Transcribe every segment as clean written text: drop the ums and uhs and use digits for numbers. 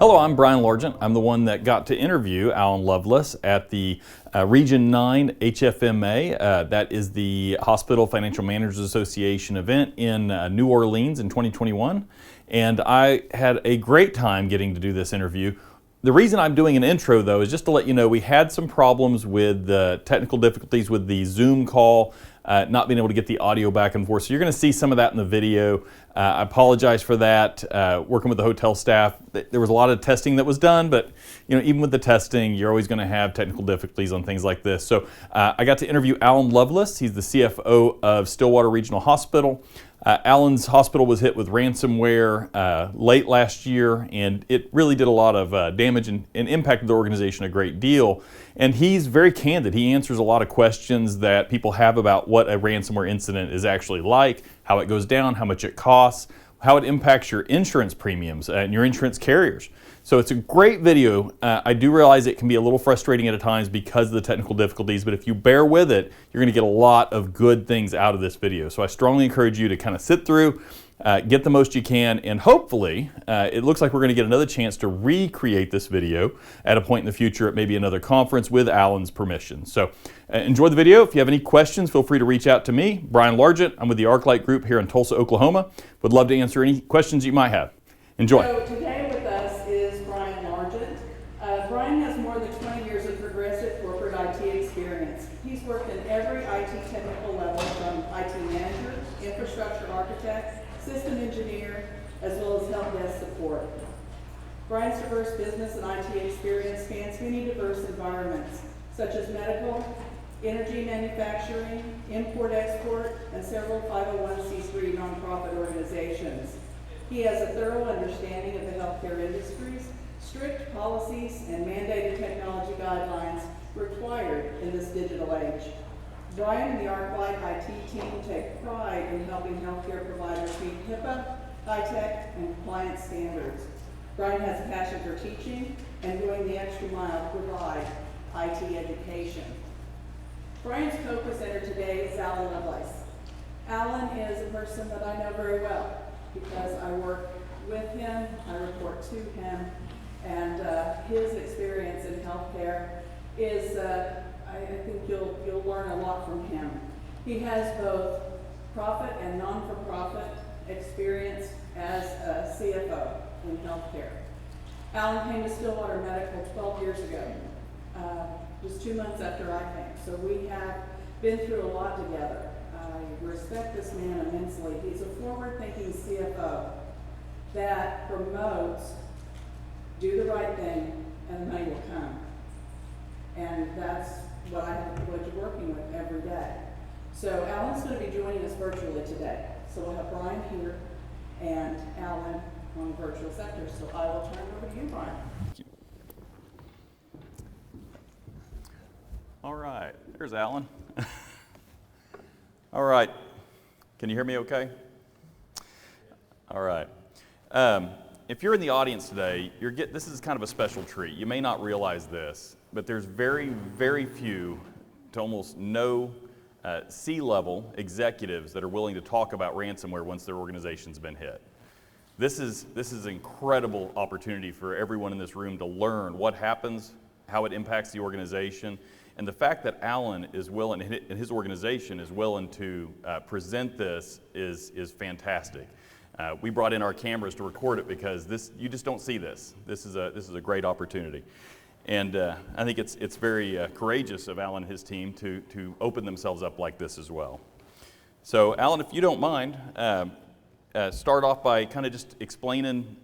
Hello, I'm Brian Largent. I'm the one that got to interview Alan Lovelace at the Region 9 HFMA. That is the Hospital Financial Managers Association event in New Orleans in 2021. And I had a great time getting to do this interview. The reason I'm doing an intro, though, is just to let you know we had some problems with the technical difficulties with the Zoom call, not being able to get the audio back and forth. So you're going to see some of that in the video. I apologize for that. Working with the hotel staff, there was a lot of testing that was done, but even with the testing, you're always going to have technical difficulties on things like this. So I got to interview Alan Lovelace. He's the CFO of Stillwater Regional Hospital. Alan's hospital was hit with ransomware late last year, and it really did a lot of damage and impacted the organization a great deal. And he's very candid. He answers a lot of questions that people have about what a ransomware incident is actually like, how it goes down, how much it costs, how it impacts your insurance premiums and your insurance carriers. So it's a great video. I do realize it can be a little frustrating at times because of the technical difficulties, but if you bear with it, you're going to get a lot of good things out of this video. So I strongly encourage you to kind of sit through, get the most you can, and hopefully it looks like we're going to get another chance to recreate this video at a point in the future at maybe another conference with Alan's permission. So enjoy the video. If you have any questions, feel free to reach out to me, Brian Largent. I'm with the ArcLight Group here in Tulsa, Oklahoma. Would love to answer any questions you might have. Enjoy. So today with us is Brian Largent. Brian has more than 20 years of progressive corporate IT experience. He's worked in every IT technical level, from IT manager, infrastructure architect, system engineer, as well as help desk support. Brian's diverse business and IT experience spans many diverse environments, such as medical, energy manufacturing, import-export, and several 501c3 nonprofit organizations. He has a thorough understanding of the healthcare industries, strict policies, and mandated technology guidelines required in this digital age. Brian and the ArcLight IT team take pride in helping healthcare providers meet Hipaa, high-tech, and compliance standards. Brian has a passion for teaching and going the extra mile to provide IT education. Brian's co-presenter today is Alan Lovelace. Alan is a person that I know very well because I work with him, I report to him, and his experience in healthcare is, I think you'll learn a lot from him. He has both profit and non-for-profit experience as a CFO in healthcare. Alan came to Stillwater Medical 12 years ago, just 2 months after I came. So we have been through a lot together. I respect this man immensely. He's a forward-thinking CFO that promotes do the right thing and the money will come. And that's what I have the privilege of working with every day. So Alan's going to be joining us virtually today. So we'll have Brian here and Alan on the virtual sector. So I will turn it over to you, Brian. Thank you. All right, there's Alan. All right, can you hear me okay? All right. If you're in the audience today, this is kind of a special treat. You may not realize this, but there's very, very few to almost no C-level executives that are willing to talk about ransomware once their organization's been hit. This is an incredible opportunity for everyone in this room to learn what happens, how it impacts the organization, and the fact that Alan is willing, and his organization is willing to present this is fantastic. We brought in our cameras to record it because you just don't see this. This is a great opportunity. And I think it's very courageous of Alan and his team to open themselves up like this as well. So Alan, if you don't mind, start off by kind of just explaining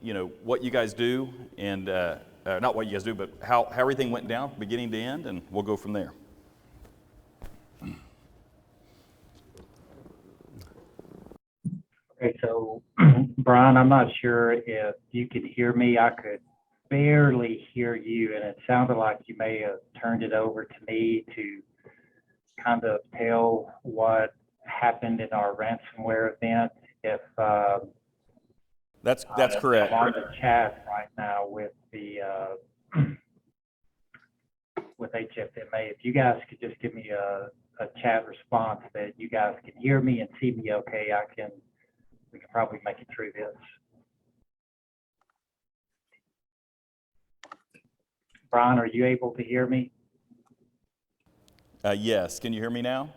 what you guys do, and not what you guys do, but how everything went down from beginning to end, and we'll go from there. Okay, so Brian, I'm not sure if you could hear me. I could barely hear you, and it sounded like you may have turned it over to me to kind of tell what happened in our ransomware event. If that's correct. I'm on the chat right now with the with HFMA. If you guys could just give me a chat response that you guys can hear me and see me okay, we can probably make it through this. Brian, are you able to hear me? Yes, can you hear me now?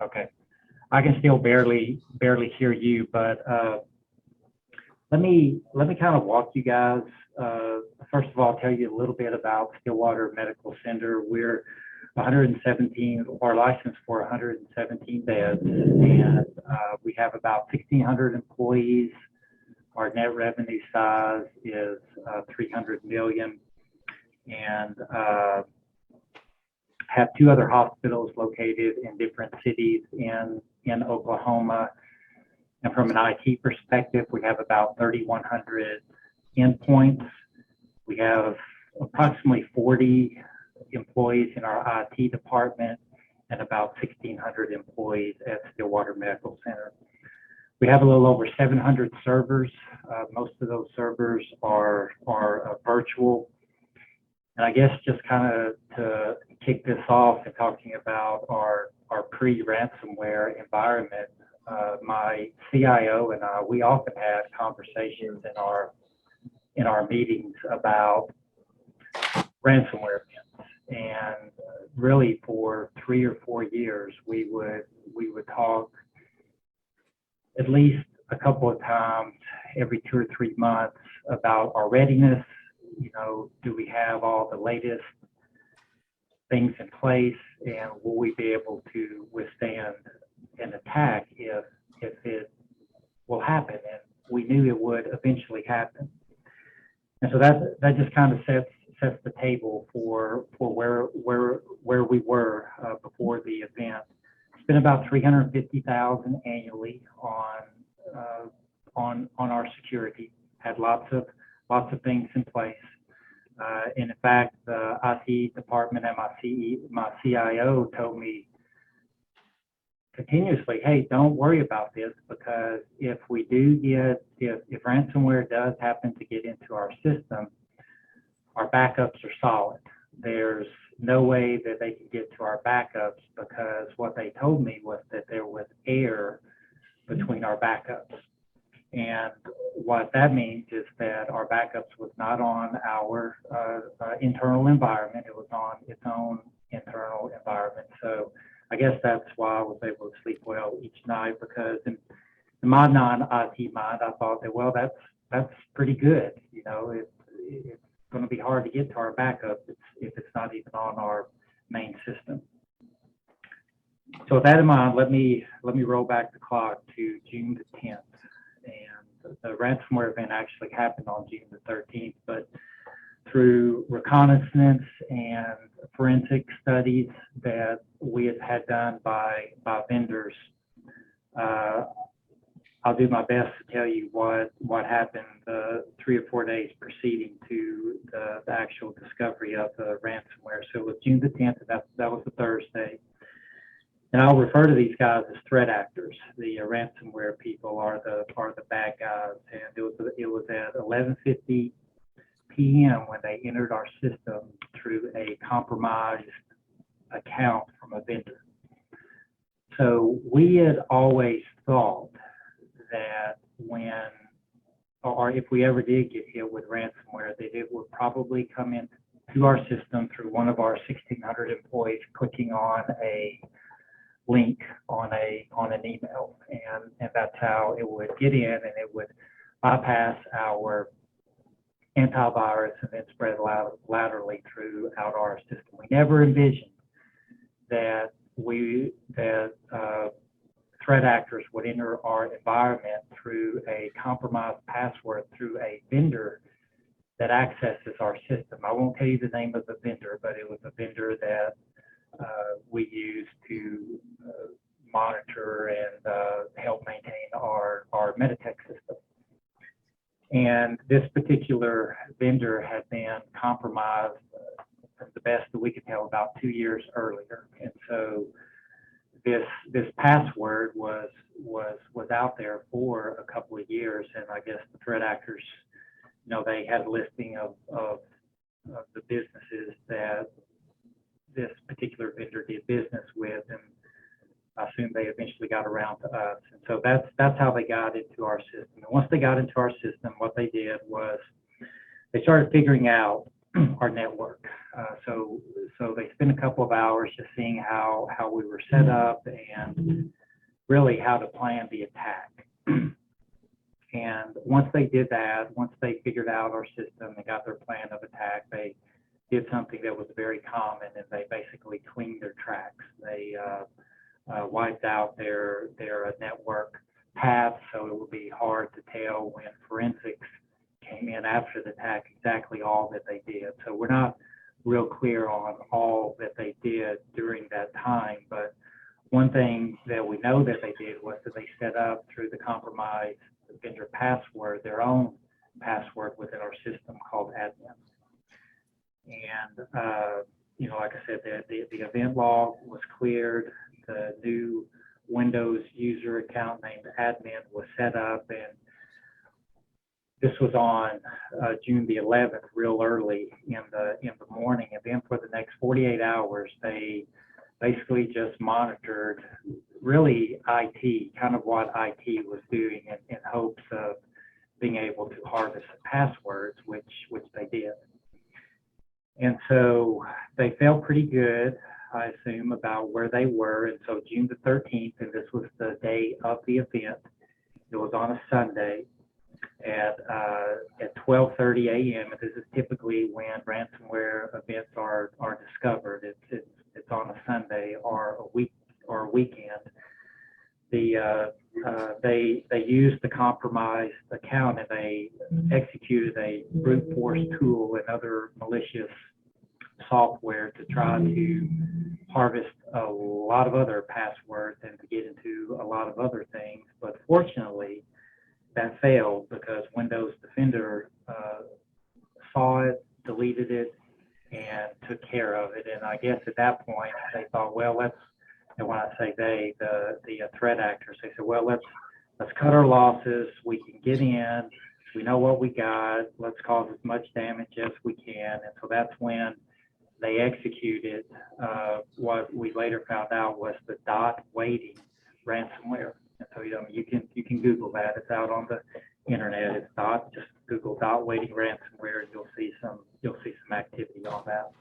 Okay. I can still barely hear you, but let me kind of walk you guys. First of all, tell you a little bit about Stillwater Medical Center. We're 117, or licensed for 117 beds, and we have about 1,600 employees. Our net revenue size is 300 million, and have two other hospitals located in different cities in Oklahoma. And from an IT perspective, we have about 3,100 endpoints. We have approximately 40 employees in our IT department and about 1,600 employees at Stillwater Medical Center. We have a little over 700 servers. Most of those servers are virtual. And I guess just kind of to kick this off and talking about our pre-ransomware environment, my CIO and I, we often had conversations in our meetings about ransomware events. And really for 3 or 4 years, we would talk at least a couple of times every 2 or 3 months about our readiness. You know, do we have all the latest things in place, and will we be able to withstand an attack if it will happen? And we knew it would eventually happen. And so that just kind of sets the table for where we were before the event. Spent about $350,000 annually on our security. Had lots of things in place. And in fact, the IT department and my CIO told me continuously, hey, don't worry about this, because if ransomware does happen to get into our system, our backups are solid. There's no way that they can get to our backups, because what they told me was that there was air between our backups. And what that means is that our backups was not on our internal environment. It was on its own internal environment. So I guess that's why I was able to sleep well each night, because in my non-IT mind, I thought that, well, that's pretty good. You know, it's going to be hard to get to our backup if it's not even on our main system. So with that in mind, let me roll back the clock to June the 10th. And the ransomware event actually happened on June the 13th, but through reconnaissance and forensic studies that we had done by vendors, I'll do my best to tell you what happened the 3 or 4 days preceding to the actual discovery of the ransomware. So it was June the 10th, and that was a Thursday. And I'll refer to these guys as threat actors. The ransomware people are the bad guys. And it was at 11:50 p.m. when they entered our system through a compromised account from a vendor. So we had always thought that if we ever did get hit with ransomware, that it would probably come into our system through one of our 1,600 employees clicking on a link on an email, and that's how it would get in, and it would bypass our antivirus and then spread laterally throughout our system. We never envisioned that threat actors would enter our environment through a compromised password through a vendor that accesses our system. I won't tell you the name of the vendor, but it was a vendor that we use to monitor and help maintain our Meditech system. And this particular vendor had been compromised, from the best that we could tell, about 2 years earlier. And so this password was out there for a couple of years, and I guess the threat actors, they had a listing of the businesses that this particular vendor did business with, and I assume they eventually got around to us. And so that's how they got into our system. And once they got into our system, what they did was they started figuring out our network. So they spent a couple of hours just seeing how we were set up and really how to plan the attack. And once they did that, once they figured out our system and got their plan of attack, they did something that was very common, and they basically cleaned their tracks. They wiped out their network path, so it would be hard to tell when forensics came in after the attack exactly all that they did. So we're not real clear on all that they did during that time, but one thing that we know that they did was that they set up through the compromised vendor password, their own password within our system called admin. And, like I said, the event log was cleared, the new Windows user account named admin was set up, and this was on June the 11th, real early in the morning. And then for the next 48 hours, they basically just monitored really IT, kind of what IT was doing in hopes of being able to harvest the passwords, which they did. And so they felt pretty good, I assume, about where they were. And so June the 13th, and this was the day of the event, it was on a Sunday at 12:30 a.m. And this is typically when ransomware events are discovered. It's on a Sunday or a weekend. They used the compromised account, and they executed a brute force tool and other malicious software to try to harvest a lot of other passwords and to get into a lot of other things. But fortunately, that failed because Windows Defender saw it, deleted it, and took care of it. And I guess at that point they thought, well, and when I say they, the threat actors, they said, well, let's cut our losses. We can get in. We know what we got. Let's cause as much damage as we can. And so that's when they executed what we later found out was the dot waiting ransomware. And so you can Google that. It's out on the internet. It's just Google dot waiting ransomware, and you'll see some activity on that.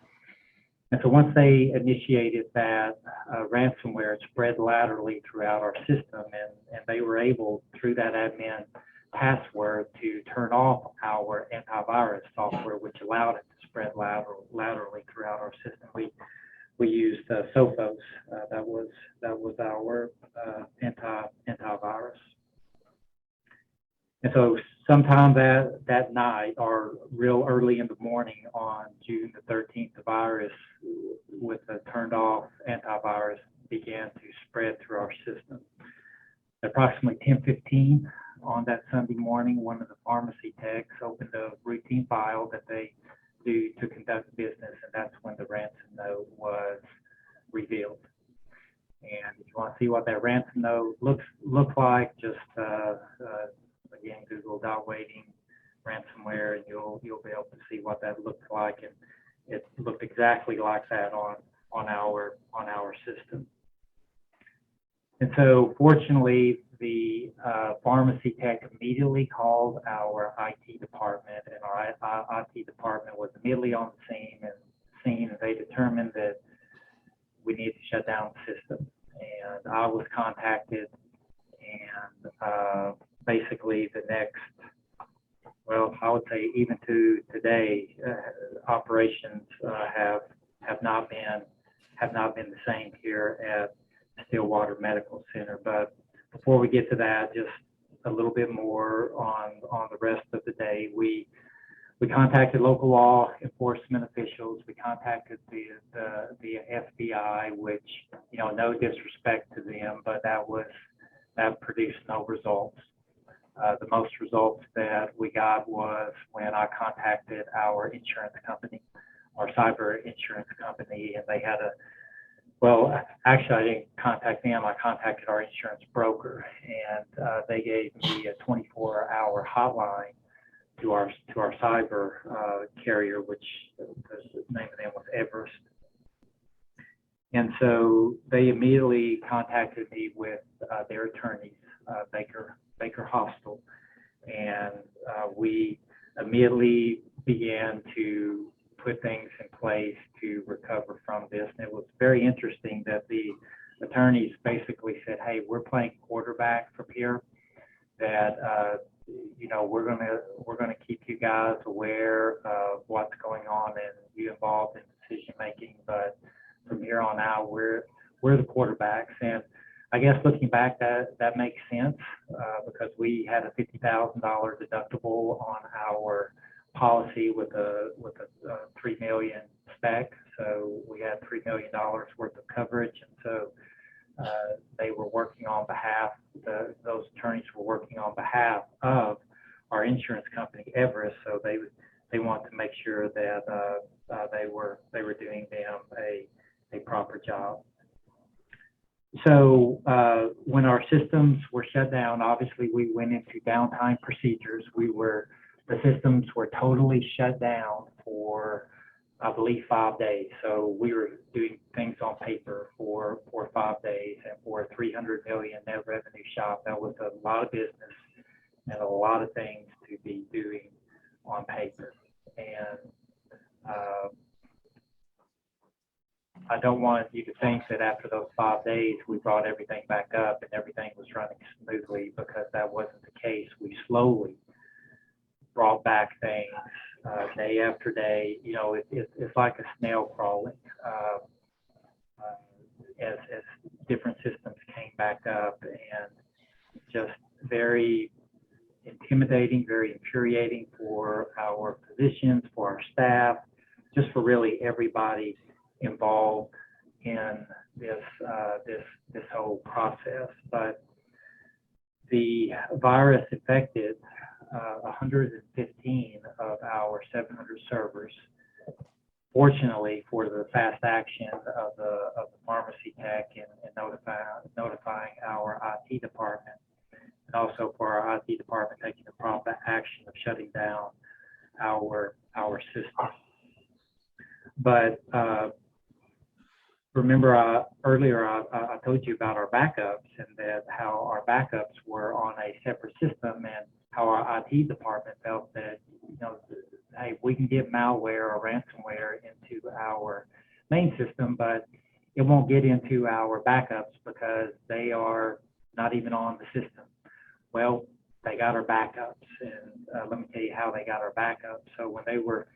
And so once they initiated that ransomware, it spread laterally throughout our system, and they were able, through that admin password, to turn off our antivirus software, which allowed it to spread laterally throughout our system. We used Sophos. That was our antivirus. And so sometime that night, or real early in the morning on June the 13th, the virus with a turned off antivirus began to spread through our system. At approximately 10:15 on that Sunday morning, one of the pharmacy techs opened a routine file that they do to conduct business, and that's when the ransom note was revealed. And if you want to see what that ransom note looks like, just again, Google dot waiting ransomware, and you'll be able to see what that looks like. And it looked exactly like that on our system. And so fortunately, the pharmacy tech immediately called our IT department, and our IT department was immediately on the scene, and they determined that we needed to shut down the system. And I was contacted, and basically the next, well, I would say even to today, operations have not been the same here at Stillwater Medical Center. But before we get to that, just a little bit more on the rest of the day. We contacted local law enforcement officials. We contacted the FBI, which, no disrespect to them, but that produced no results. The most results that we got was when I contacted our insurance company, our cyber insurance company, and they had actually I didn't contact them. I contacted our insurance broker, and they gave me a 24-hour hotline to our cyber carrier, which the name of them was Everest. And so they immediately contacted me with their attorneys, Baker Hostel, and we immediately began to put things in place to recover from this. And it was very interesting that the attorneys basically said, "Hey, we're playing quarterback from here. That we're gonna keep you guys aware of what's going on and you involved in decision making. But from here on out, we're the quarterbacks." And I guess looking back, that makes sense because we had a $50,000 deductible on our policy with a $3 million spec, so we had $3 million worth of coverage, and so they were working on behalf. Those attorneys were working on behalf of our insurance company, Everest. So they want to make sure that they were doing them a proper job. So when our systems were shut down, obviously we went into downtime procedures. The systems were totally shut down for, I believe, 5 days. So we were doing things on paper for 5 days, and for a $300 million net revenue shop, that was a lot of business and a lot of things to be doing on paper. And I don't want you to think that after those 5 days we brought everything back up and everything was running smoothly, because that wasn't the case. We slowly brought back things day after day. It's like a snail crawling as different systems came back up, and just very intimidating, very infuriating for our physicians, for our staff, just for really everybody involved in this whole process. But the virus affected 115 of our 700 servers. Fortunately, for the fast action of the pharmacy tech and notifying our IT department, and also for our IT department taking the proper action of shutting down our system. But remember earlier I told you about our backups, and that how our backups were on a separate system, and how our IT department felt that, hey, we can get malware or ransomware into our main system, but it won't get into our backups because they are not even on the system. Well, they got our backups, and let me tell you how they got our backups. So when they were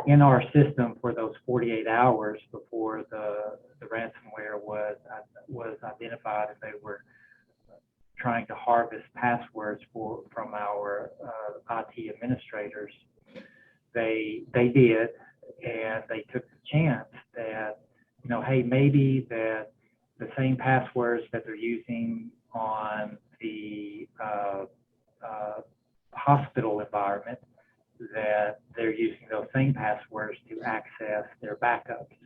in our system for those 48 hours before the ransomware was identified, and they were trying to harvest passwords from our IT administrators, they did, and they took the chance that, hey, maybe that the same passwords that they're using on the hospital environment, that they're using those same passwords to access their backups.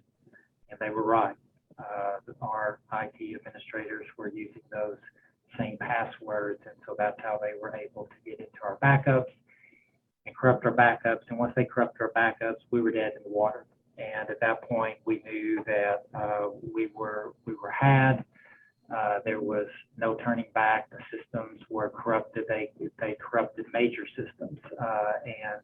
And they were right. Our IT administrators were using those same passwords, and so that's how they were able to get into our backups and corrupt our backups. And once they corrupted our backups, we were dead in the water. And at that point, we knew that we were had. There was no turning back. The systems were corrupted. They corrupted major systems, and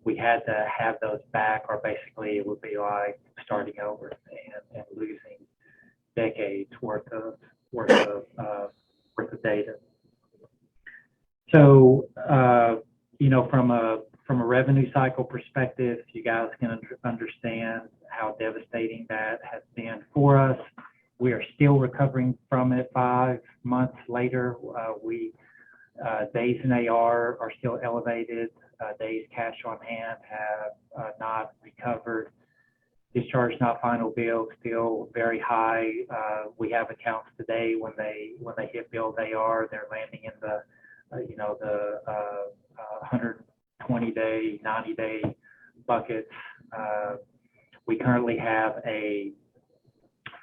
we had to have those back, or basically it would be like starting over and losing decades worth of data. So, from a revenue cycle perspective, you guys can understand how devastating that has been for us. We are still recovering from it 5 months later. Days in AR are still elevated. Days cash on hand have not recovered. Discharge not final bill still very high. We have accounts today when they hit billed AR, they're landing in the 120-day, 90-day buckets. We currently have a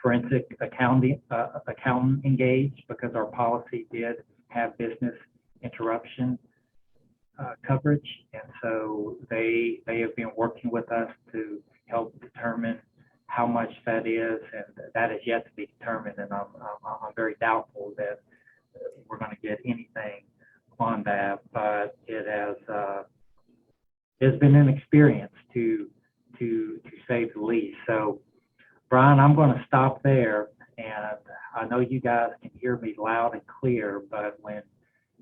forensic accountant engaged, because our policy did have business interruption coverage, and so they have been working with us to help determine how much that is, and that is yet to be determined. And I'm very doubtful that we're going to get anything on that. But it has been an experience to say the least. So, Brian, I'm going to stop there, and I know you guys can hear me loud and clear, but when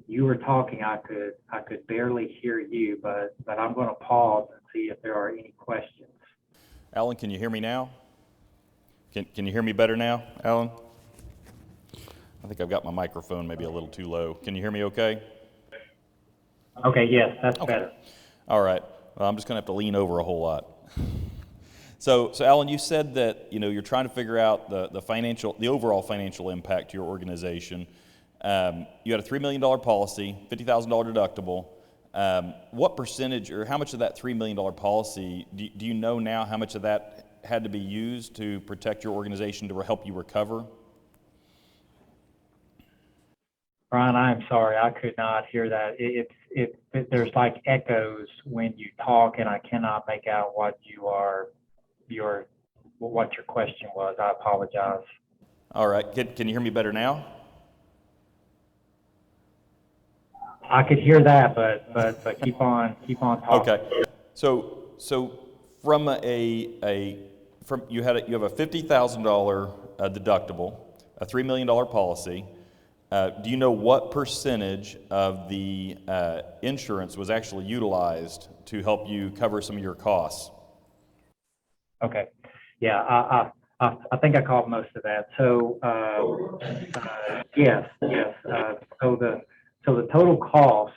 you were talking, I could barely hear you, but I'm going to pause and see if there are any questions. Alan, can you hear me now? Can you hear me better now, Alan? I think I've got my microphone maybe a little too low. Can you hear me okay? Okay, yes, that's Okay. better. All right. Well, I'm just going to have to lean over a whole lot. So Alan, you said that you're trying to figure out the overall financial impact to your organization. You had a $3 million policy, $50,000 deductible. What percentage or how much of that $3 million policy do you know now? How much of that had to be used to protect your organization to help you recover? Brian, I'm sorry, I could not hear that. There's like echoes when you talk, and I cannot make out what your question was. I apologize. All right. Can you hear me better now? I could hear that, but keep on talking. Okay. So from you have a $50,000 deductible, a $3 million policy. Do you know what percentage of the insurance was actually utilized to help you cover some of your costs? Okay. Yeah, I think I caught most of that. So yes. So the total cost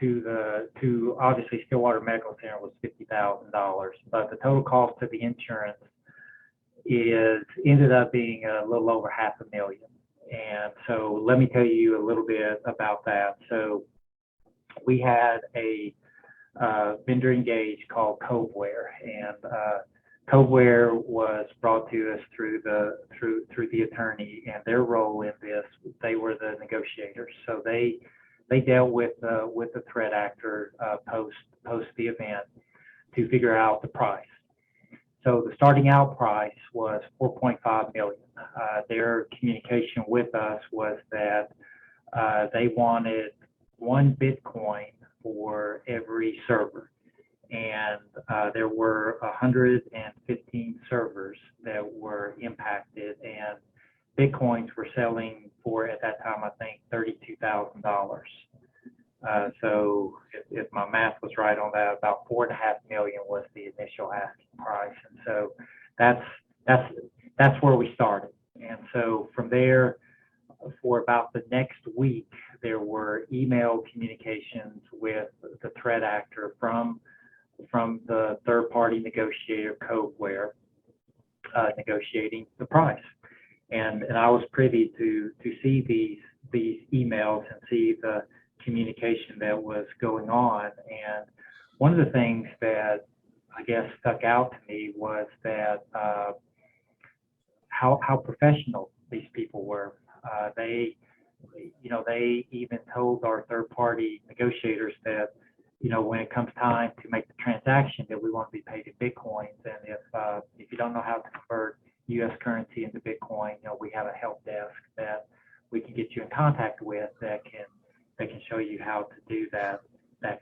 to obviously Stillwater Medical Center was $50,000, but the total cost to the insurance ended up being a little over $500,000. And so let me tell you a little bit about that. So we had a vendor engaged called Coveware, and Coveware was brought to us through the attorney, and their role in this, they were the negotiators. So they dealt with the threat actor post the event to figure out the price. So the starting out price was $4.5 million. Their communication with us was that they wanted 1 Bitcoin for every server. And there were 115 servers that were impacted, and Bitcoins were selling for, at that time, I think, $32,000. So if my math was right on that, about $4.5 million was the initial asking price. And so that's where we started. And so from there, for about the next week, there were email communications with the threat actor from the third-party negotiator Coveware, negotiating the price. And I was privy to see these emails and see the communication that was going on. And one of the things that I guess stuck out to me was that how professional these people were. They even told our third-party negotiators that, when it comes time to make the transaction, that we want to be paid in Bitcoins. And if you don't know how to convert U.S. currency into Bitcoin, we have a help desk that we can get you in contact with that can show you how to do that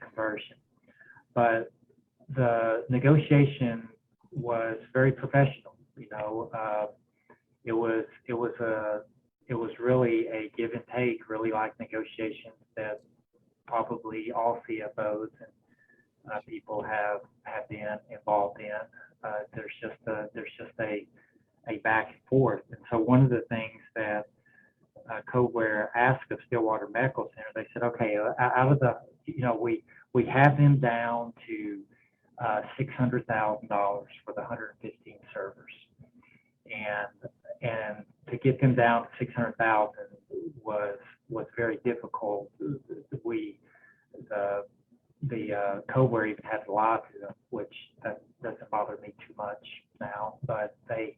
conversion. But the negotiation was very professional. It was really a give and take, really like negotiations that probably all CFOs and people have been involved in. There's just a back and forth. And so one of the things that Coveware asked of Stillwater Medical Center, they said, okay, out of the, we have them down to $600,000 for the 115 servers, and to get them down to 600,000 was very difficult. The Coveware even had to lie to them, which that doesn't bother me too much now, but they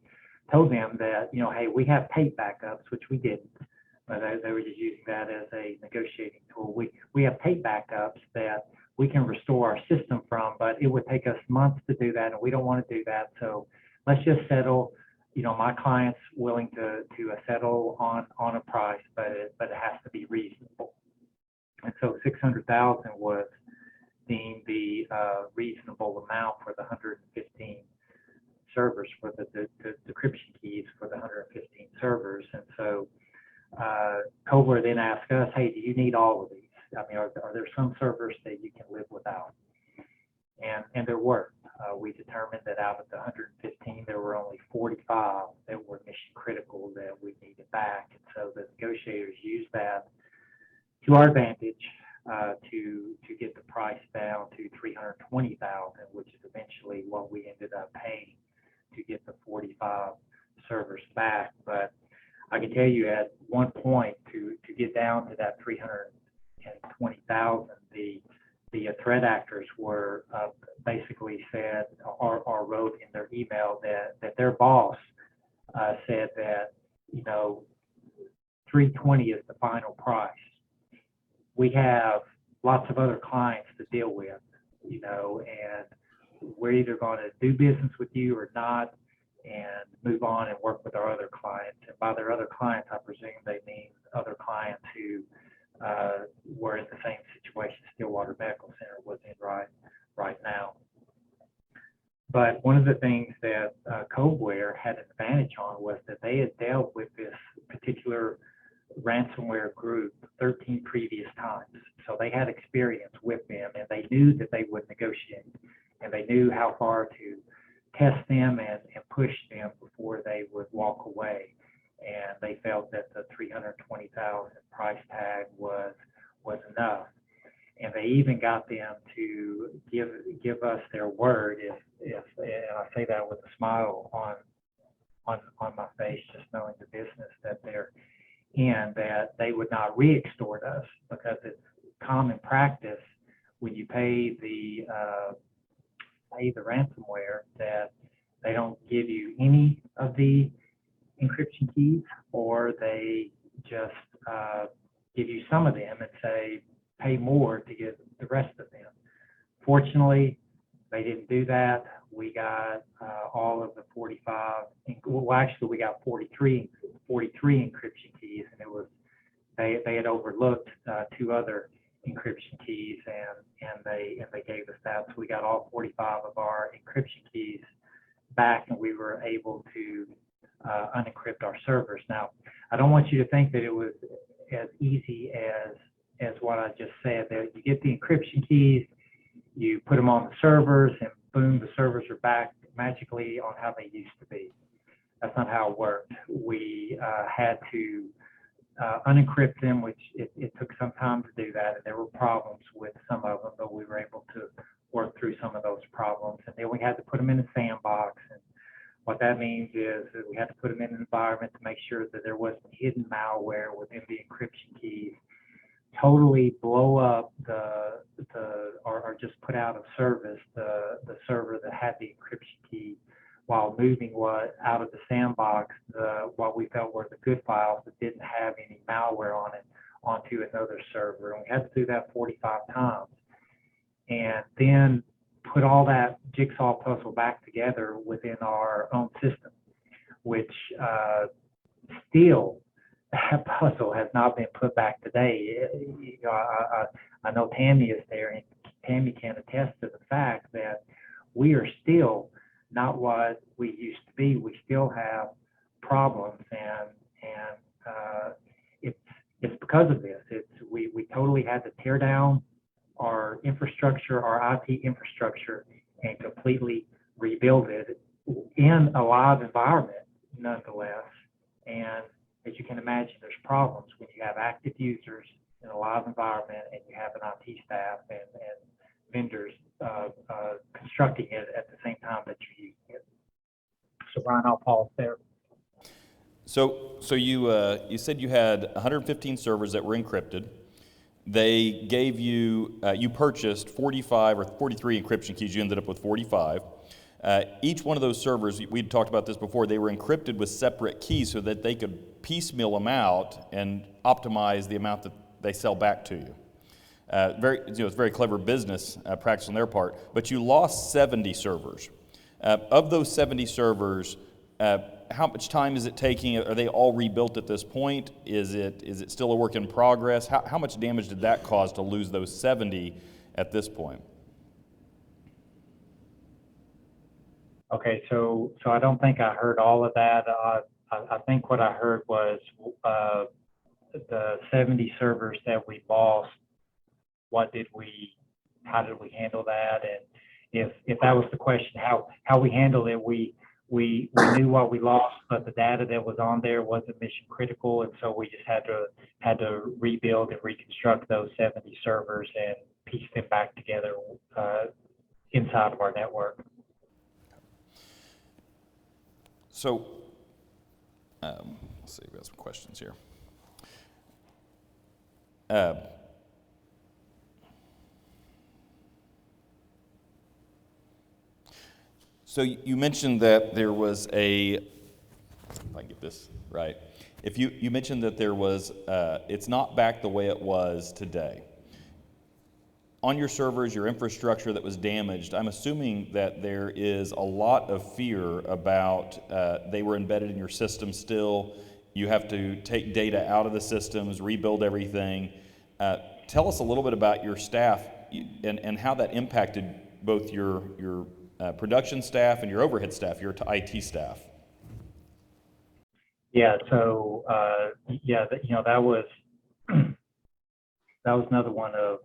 told them that, hey, we have tape backups, which we didn't, but they were just using that as a negotiating tool. We have tape backups that we can restore our system from, but it would take us months to do that, and we don't want to do that. So let's just settle. My client's willing to settle on a price, but it has to be reasonable. And so 600,000 was deemed the reasonable amount for the 115 servers for the decryption keys for the 115 servers. And so Cobler then asked us, hey, do you need all of these? I mean, are there some servers that you can live without? And there were. We determined that out of the 115, there were only 45 that were mission critical that we needed back. And so the negotiators used that to our advantage to get the price down to $320,000, which is eventually what we ended up paying to get the 45 servers back. But I can tell you at one point to get down to that $320,000, the threat actors were basically said or wrote in their email that their boss said that, you know, 320 is the final price. We have lots of other clients to deal with, you know, and we're either going to do business with you or not and move on and work with our other clients. And by their other clients, I presume they mean other clients who were in the same situation Stillwater Medical Center was in right now. But one of the things that Cobware had an advantage on was that they had dealt with this particular ransomware group 13 previous times. So they had experience with them, and they knew that they would negotiate, and they knew how far to test them and push them before they would walk away. And they felt that the $320,000 price tag was enough. And they even got them to give us their word, if and I say that with a smile on my face, just knowing the business that they're in, that they would not re-extort us, because it's common practice when you pay the ransomware that they don't give you any of the encryption keys, or they just give you some of them and say pay more to get the rest of them. Fortunately, they didn't do that. We got all of the 45. Well, actually, we got 43 encryption keys, and it was they had overlooked 2 other encryption keys, and they gave us that. So we got all 45 of our encryption keys back, and we were able to unencrypt our servers. Now, I don't want you to think that it was as easy as what I just said. That you get the encryption keys, you put them on the servers, and boom, the servers are back magically on how they used to be. That's not how it worked. We had to unencrypt them, which it took some time to do that, and there were problems with some of them, but we were able to work through some of those problems. And then we had to put them in a sandbox, and what that means is that we had to put them in an environment to make sure that there wasn't hidden malware within the encryption keys, totally blow up or just put out of service the server that had the encryption key, while moving out of the sandbox what we felt were the good files that didn't have any malware on it onto another server. And we had to do that 45 times, and then put all that jigsaw puzzle back together within our own system, which still, that puzzle has not been put back today. You know, I know Tammy is there, and Tammy can attest to the fact that we are still not what we used to be. We still have problems, and it's because of this. We totally had to tear down our infrastructure, our IT infrastructure, and completely rebuild it in a live environment, nonetheless. And as you can imagine, there's problems when you have active users in a live environment and you have an IT staff and vendors constructing it at the same time that you're using it. So Brian, I'll pause there. So you said you had 115 servers that were encrypted. They gave you, you purchased 45 or 43 encryption keys. You ended up with 45. Each one of those servers, we'd talked about this before, they were encrypted with separate keys so that they could piecemeal them out and optimize the amount that they sell back to you. It's very clever business practice on their part. But you lost 70 servers. Of those 70 servers, how much time is it taking? Are they all rebuilt at this point? Is it still a work in progress? How much damage did that cause to lose those 70 at this point? Okay, so I don't think I heard all of that. I think what I heard was the 70 servers that we lost. How did we handle that? And if that was the question, how we handled it, we knew what we lost, but the data that was on there wasn't mission critical, and so we just had to rebuild and reconstruct those 70 servers and piece them back together inside of our network. So, let's see, we've got some questions here. So you mentioned that there was if I can get this right, if you mentioned that there was, it's not back the way it was today. On your servers, your infrastructure that was damaged, I'm assuming that there is a lot of fear about they were embedded in your system still. You have to take data out of the systems, rebuild everything. Tell us a little bit about your staff and how that impacted both your production staff and your overhead staff, your IT staff. Yeah, so that was another one of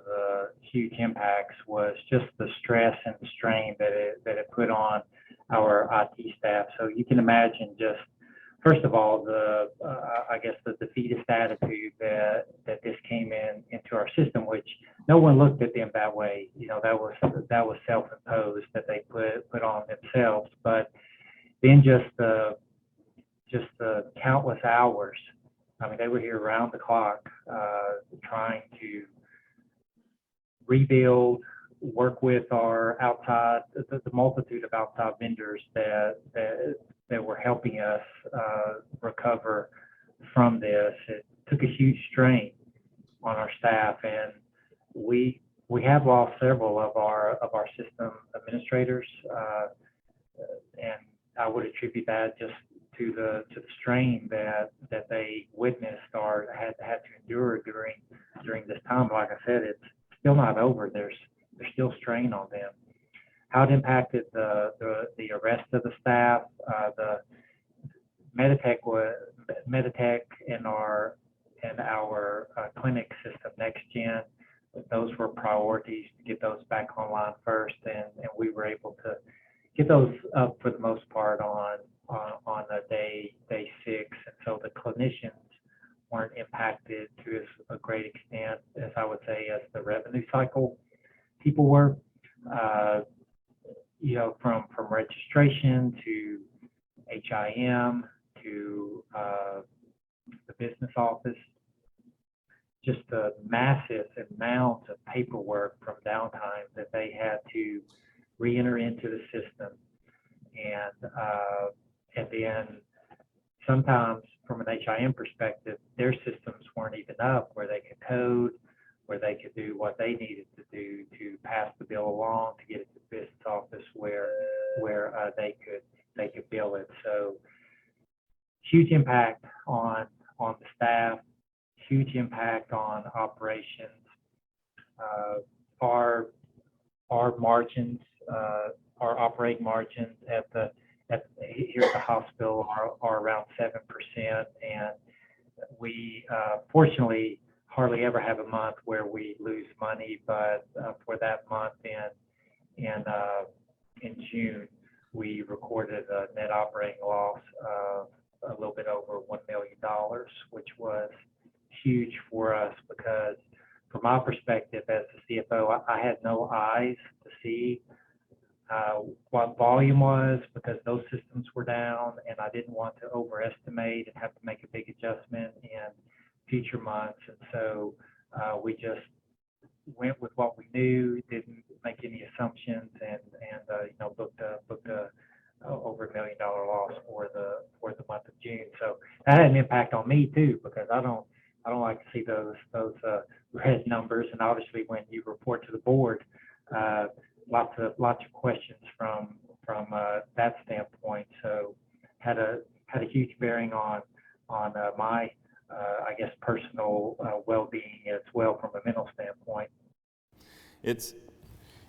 the huge impacts, was just the stress and the strain that it put on our IT staff. So you can imagine, just first of all, I guess the defeatist attitude that this came into our system, which no one looked at them that way. That was self-imposed, that they put on themselves. But then just the countless hours. I mean, they were here around the clock, trying to rebuild, work with our outside, the multitude of outside vendors that were helping us recover from this. It took a huge strain on our staff, and we have lost several of our system administrators, and I would attribute that just to the strain that they witnessed or had to endure during this time. Like I said, it's still not over. There's still strain on them. How it impacted the rest of the staff, the Meditech and our clinic system NextGen. Those were priorities to get those back online first, and we were able to get those up for the most part on day 6, and so the clinicians weren't impacted to a great extent, as I would say, as the revenue cycle people were. From registration to HIM to the business office, just the massive amount of paperwork from downtime that they had to re-enter into the system. And then sometimes from an HIM perspective, their systems weren't even up where they could code, where they could do what they needed to do to pass the bill along, to get it to the business office where they could bill it. So huge impact on the staff, huge impact on operations. Our margins, our operating margins here at the hospital are around 7%, and we fortunately hardly ever have a month where we lose money. But for that month in June, we recorded a net operating loss of a little bit over $1 million, which was huge for us because, from my perspective as the CFO, I had no eyes to see what volume was, because those systems were down, and I didn't want to overestimate and have to make a big adjustment in future months. And so we just went with what we knew, didn't make any assumptions, and booked a over $1 million loss for the month of June. So that had an impact on me too, because I don't like to see those red numbers. And obviously, when you report to the board, lots of questions from that standpoint. So had a huge bearing on my I guess personal well-being as well, from a mental standpoint.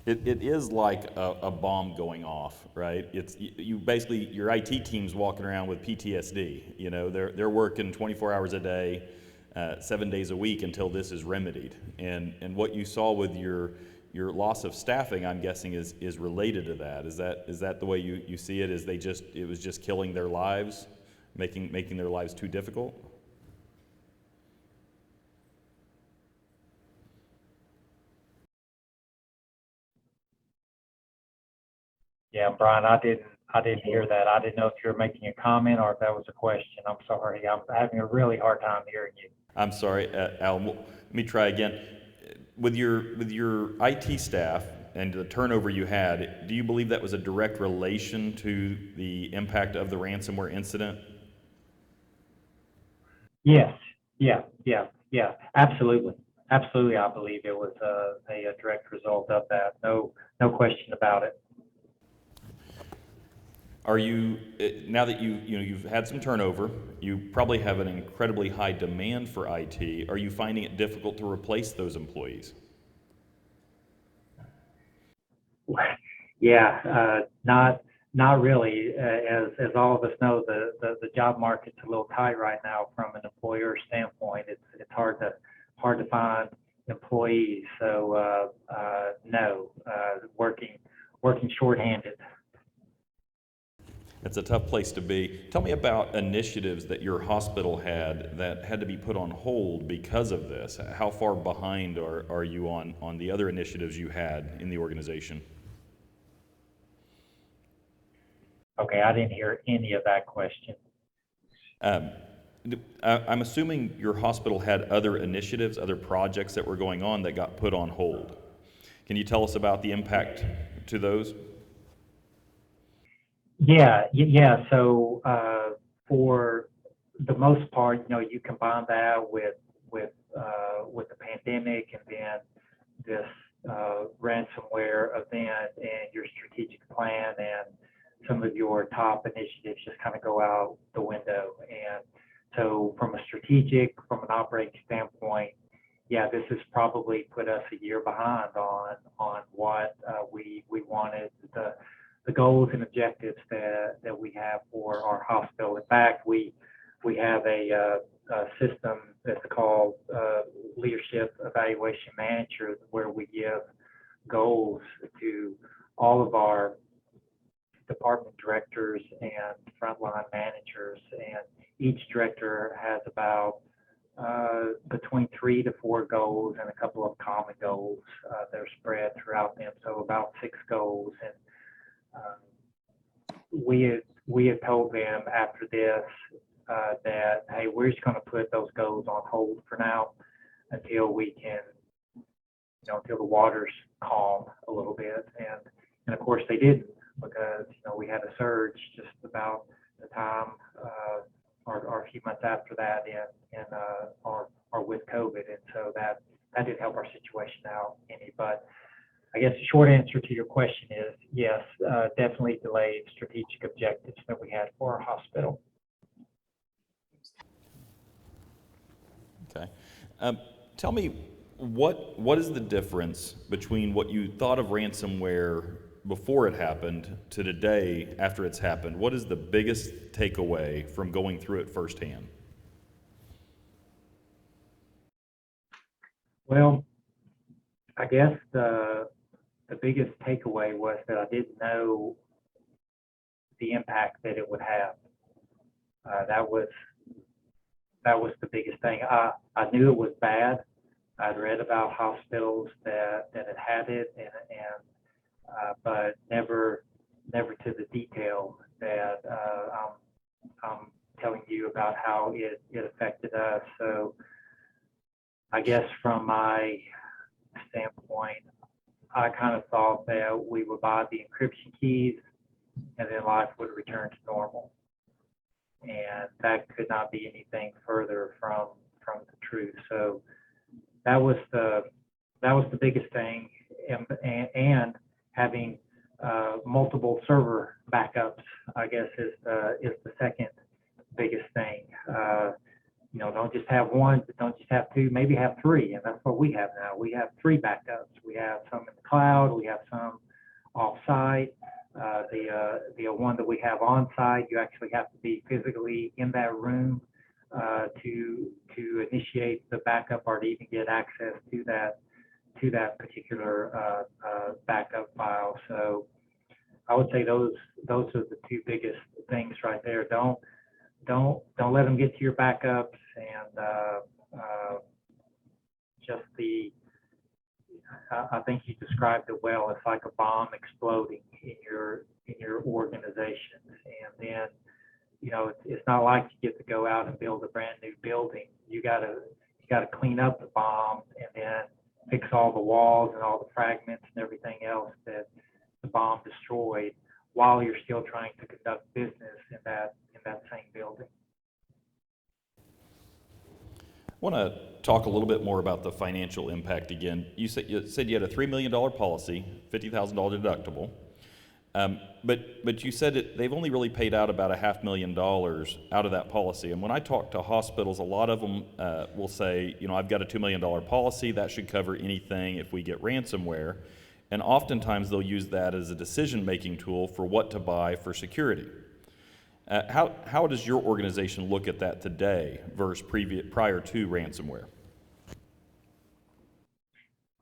It is like a bomb going off, right? It's you basically your IT team's walking around with PTSD. You know, they're working 24 hours a day, 7 days a week until this is remedied. And what you saw with your loss of staffing, I'm guessing, is related to that. Is that the way you see it? Is it was just killing their lives, making their lives too difficult? Yeah, Brian, I didn't hear that. I didn't know if you were making a comment or if that was a question. I'm sorry. I'm having a really hard time hearing you. I'm sorry, Alan. Let me try again. With your IT staff and the turnover you had, do you believe that was a direct relation to the impact of the ransomware incident? Yes. Yeah. Absolutely. Absolutely. I believe it was a direct result of that. No question about it. Are you now that you've had some turnover, you probably have an incredibly high demand for IT. Are you finding it difficult to replace those employees? Yeah, not really. As all of us know, the job market's a little tight right now from an employer standpoint. It's hard to find employees. So no, working shorthanded. It's a tough place to be. Tell me about initiatives that your hospital had that had to be put on hold because of this. How far behind are you on the other initiatives you had in the organization? Okay, I didn't hear any of that question. Um, I'm assuming your hospital had other initiatives, other projects that were going on that got put on hold. Can you tell us about the impact to those? Yeah. So for the most part, you combine that with the pandemic and then this ransomware event and your strategic plan and some of your top initiatives just kind of go out the window. And so from from an operating standpoint, yeah, this has probably put us a year behind on what we wanted, the goals and objectives that we have for our hospital. In fact, we have a system that's called Leadership Evaluation Manager, where we give goals to all of our department directors and frontline managers, and each director has about between 3 to 4 goals and a couple of common goals. They're spread throughout them, so about 6 goals. And we had told them after this that, hey, we're just going to put those goals on hold for now until we can, until the waters calm a little bit. And of course they didn't, because we had a surge just about the time or a few months after that or with COVID, and so that didn't help our situation out any. But I guess the short answer to your question is yes, definitely delayed strategic objectives that we had for our hospital. Okay. Tell me, what is the difference between what you thought of ransomware before it happened to today after it's happened? What is the biggest takeaway from going through it firsthand? Well, I guess the biggest takeaway was that I didn't know the impact that it would have. That was the biggest thing. I knew it was bad. I'd read about hospitals that had it, but never to the detail that I'm telling you about how it affected us. So I guess from my standpoint, I kind of thought that we would buy the encryption keys and then life would return to normal. And that could not be anything further from the truth. So that was the biggest thing, and having multiple server backups, I guess, is the second biggest thing. don't just have one, don't just have two, maybe have three, and that's what we have now. We have three backups. We have some in the cloud, we have some off-site. The one that we have on-site, you actually have to be physically in that room to initiate the backup or to even get access to that particular backup file. So I would say those are the two biggest things right there. Don't let them get to your backups, and just I think you described it well. It's like a bomb exploding in your organization, and then it's not like you get to go out and build a brand new building. You gotta clean up the bomb and then fix all the walls and all the fragments and everything else that the bomb destroyed, while you're still trying to conduct business in that same building. I want to talk a little bit more about the financial impact again. You said you had a $3 million policy, $50,000 deductible, but you said they've only really paid out about $500,000 out of that policy. And when I talk to hospitals, a lot of them will say, I've got a $2 million policy, that should cover anything if we get ransomware. And oftentimes they'll use that as a decision-making tool for what to buy for security. How does your organization look at that today versus prior to ransomware?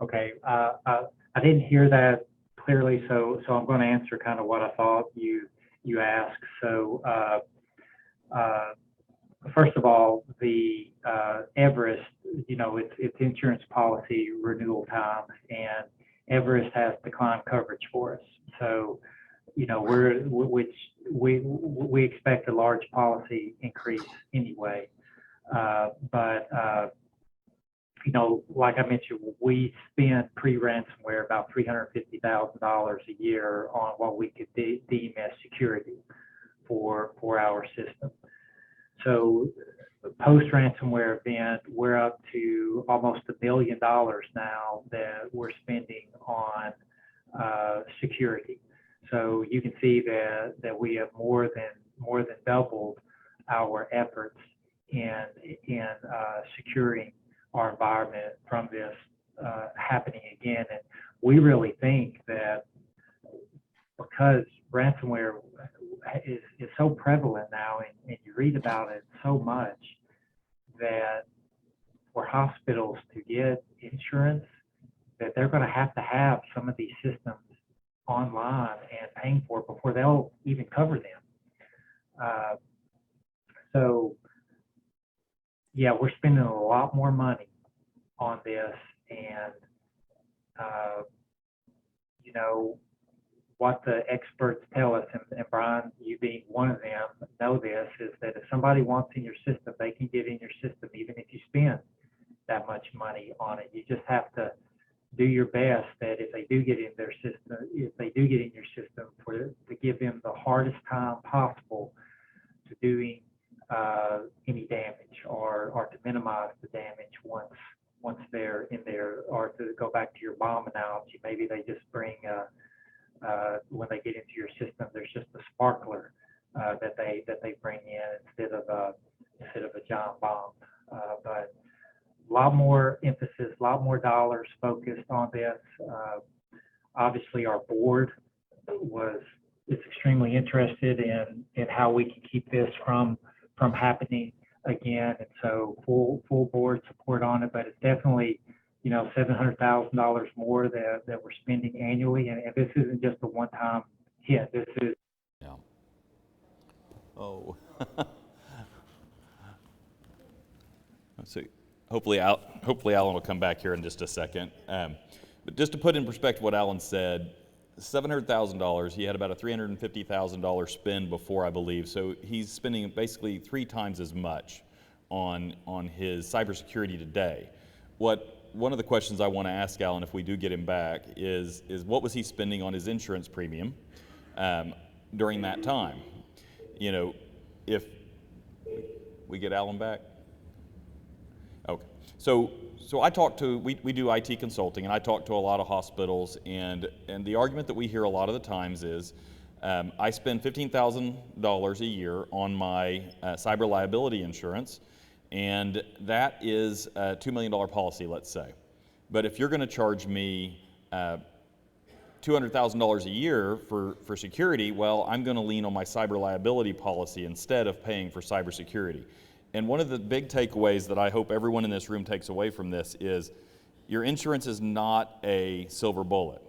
Okay, I didn't hear that clearly, so I'm going to answer kind of what I thought you asked. So first of all, the Everest, it's insurance policy renewal time, and Everest has declined coverage for us. So we expect a large policy increase anyway. But like I mentioned, we spent pre-ransomware about $350,000 a year on what we could deem as security for our system. So post-ransomware event, we're up to almost $1 billion now that we're spending on security. So you can see that we have more than doubled our efforts in securing our environment from this happening again. And we really think that because ransomware is so prevalent now, and you read about it so much, that for hospitals to get insurance, that they're going to have some of these systems online and paying for it before they'll even cover them. So yeah, we're spending a lot more money on this, and what the experts tell us, and Brian, you being one of them, know this, is that if somebody wants in your system, they can get in your system even if you spend that much money on it. You just have to do your best that if they do get in your system, to give them the hardest time possible to doing any damage, or to minimize the damage once they're in there. Or to go back to your bomb analogy, maybe they just bring when they get into your system, there's just a sparkler that they bring in instead of a giant bomb. But a lot more emphasis, a lot more dollars focused on this. Obviously, our board is extremely interested in how we can keep this from happening again, and so full board support on it. But it's definitely $700,000 more that we're spending annually, and this isn't just a one-time hit. This is Let's see. Hopefully Alan will come back here in just a second. But just to put in perspective what Alan said, $700,000, he had about a $350,000 spend before, I believe. So he's spending basically 3 times as much on his cybersecurity today. One of the questions I want to ask Alan, if we do get him back, is what was he spending on his insurance premium during that time? If we get Alan back. Okay, so I talk to, we do IT consulting, and I talk to a lot of hospitals, and the argument that we hear a lot of the times is, I spend $15,000 a year on my cyber liability insurance, And that is a $2 million policy, let's say. But if you're going to charge me $200,000 a year for security, well, I'm going to lean on my cyber liability policy instead of paying for cybersecurity. And one of the big takeaways that I hope everyone in this room takes away from this is your insurance is not a silver bullet.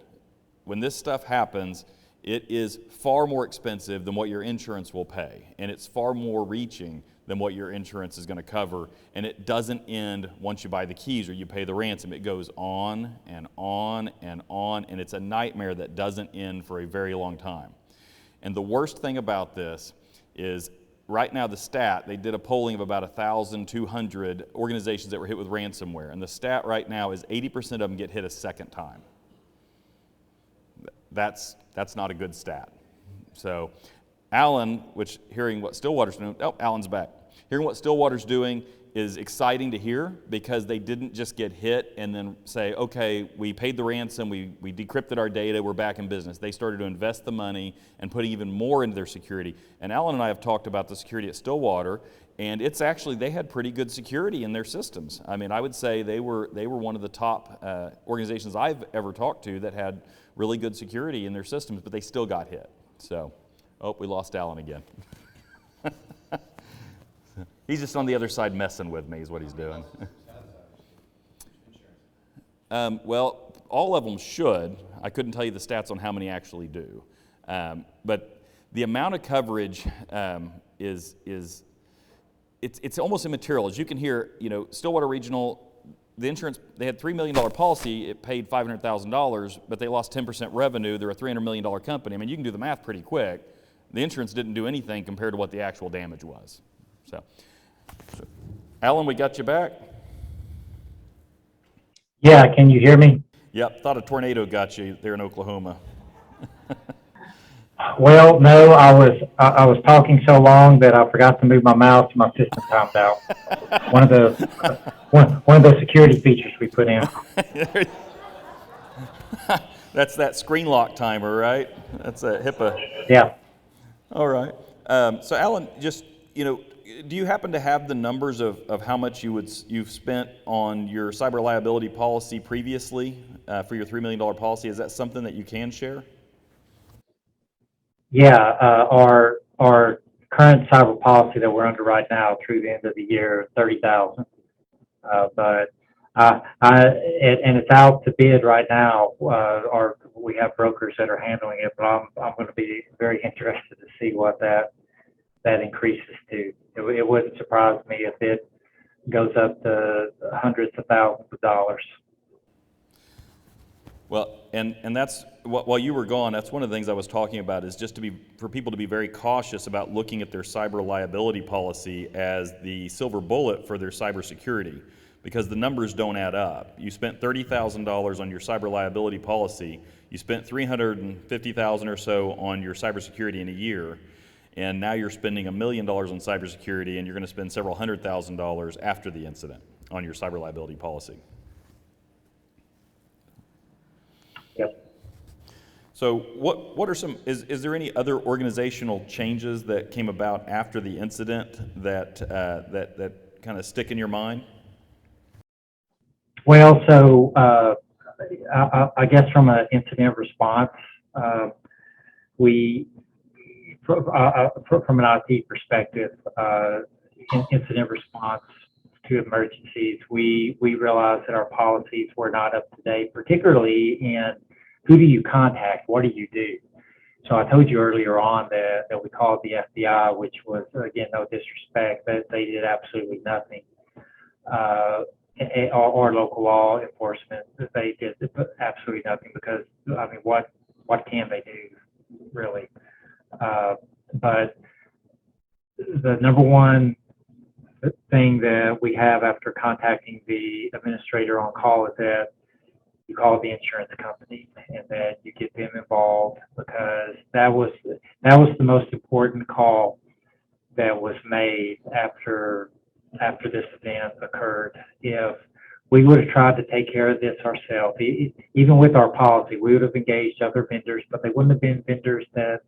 When this stuff happens, it is far more expensive than what your insurance will pay, and it's far more reaching than what your insurance is going to cover, and it doesn't end once you buy the keys or you pay the ransom. It goes on and on and on, and it's a nightmare that doesn't end for a very long time. And the worst thing about this is right now they did a polling of about 1,200 organizations that were hit with ransomware, and the stat right now is 80% of them get hit a second time. That's not a good stat. So Alan, hearing what Stillwater's doing, Alan's back. Hearing what Stillwater's doing is exciting to hear, because they didn't just get hit and then say, okay, we paid the ransom, we decrypted our data, we're back in business. They started to invest the money and putting even more into their security. And Alan and I have talked about the security at Stillwater, and it's actually, they had pretty good security in their systems. I mean, I would say they were one of the top organizations I've ever talked to that had really good security in their systems, but they still got hit. So, we lost Alan again. He's just on the other side messing with me is what he's doing. Well, all of them should. I couldn't tell you the stats on how many actually do. But the amount of coverage it's almost immaterial. As you can hear, Stillwater Regional, the insurance, they had $3 million policy, it paid $500,000, but they lost 10% revenue. They're a $300 million company. I mean, you can do the math pretty quick. The insurance didn't do anything compared to what the actual damage was. So Alan, we got you back? Yeah, can you hear me? Yep, thought a tornado got you there in Oklahoma. Well, no, I was talking so long that I forgot to move my mouse and my system timed out. One of the security features we put in. That's that screen lock timer, right? That's a Hipaa. Yeah. All right. So Alan, just, do you happen to have the numbers of how much you've spent on your cyber liability policy previously for your $3 million policy? Is that something that you can share? Yeah, our current cyber policy that we're under right now through the end of the year, $30,000. But and it's out to bid right now. We have brokers that are handling it, but I'm going to be very interested to see what that increases to. It wouldn't surprise me if it goes up to hundreds of thousands of dollars. Well, and that's, while you were gone, that's one of the things I was talking about, is just for people to be very cautious about looking at their cyber liability policy as the silver bullet for their cybersecurity, because the numbers don't add up. You spent $30,000 on your cyber liability policy, you spent $350,000 or so on your cybersecurity in a year, and now you're spending $1 million on cybersecurity, and you're going to spend several $100,000 after the incident on your cyber liability policy. Yep. So what are some, is there any other organizational changes that came about after the incident that kind of stick in your mind? Well, so I guess from an incident response, from an IT perspective, incident response to emergencies, we realized that our policies were not up to date, particularly in who do you contact, what do you do? So I told you earlier on that we called the FBI, which was, again, no disrespect, but they did absolutely nothing. Or local law enforcement, they did absolutely nothing, because, I mean, what can they do, really? But the number one thing that we have after contacting the administrator on call is that you call the insurance company and that you get them involved, because that was the most important call that was made after this event occurred. If we would have tried to take care of this ourselves, even with our policy, we would have engaged other vendors, but they wouldn't have been vendors that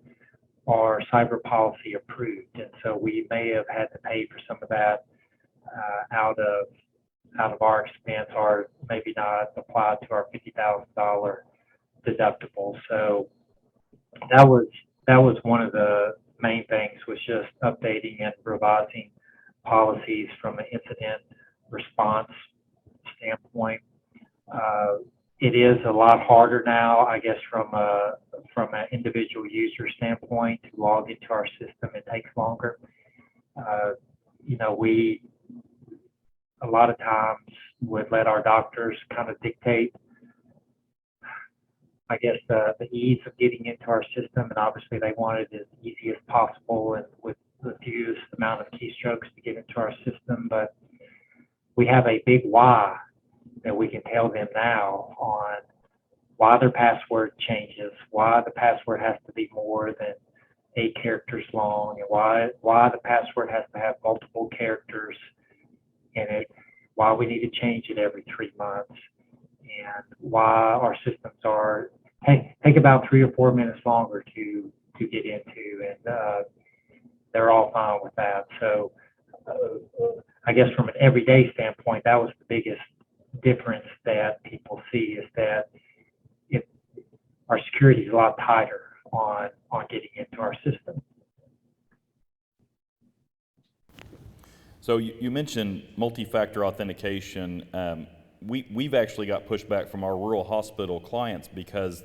are cyber policy approved. And so we may have had to pay for some of that out of our expense are maybe not applied to our $50,000 deductible. So that was one of the main things, was just updating and revising policies from an incident response standpoint. It is a lot harder now, I guess, from an individual user standpoint to log into our system. It takes longer. We a lot of times would let our doctors kind of dictate, I guess, the ease of getting into our system, and obviously they want it as easy as possible and with the fewest amount of keystrokes to get into our system. But we have a big why that we can tell them now on why their password changes, why the password has to be more than 8 characters long, and why the password has to have multiple characters in it, why we need to change it every 3 months, and why our systems take about 3 or 4 minutes longer to get into, and they're all fine with that. So I guess from an everyday standpoint, that was the biggest difference that people see, is that our security is a lot tighter on getting into our system. So you mentioned multi-factor authentication. We've actually got pushback from our rural hospital clients because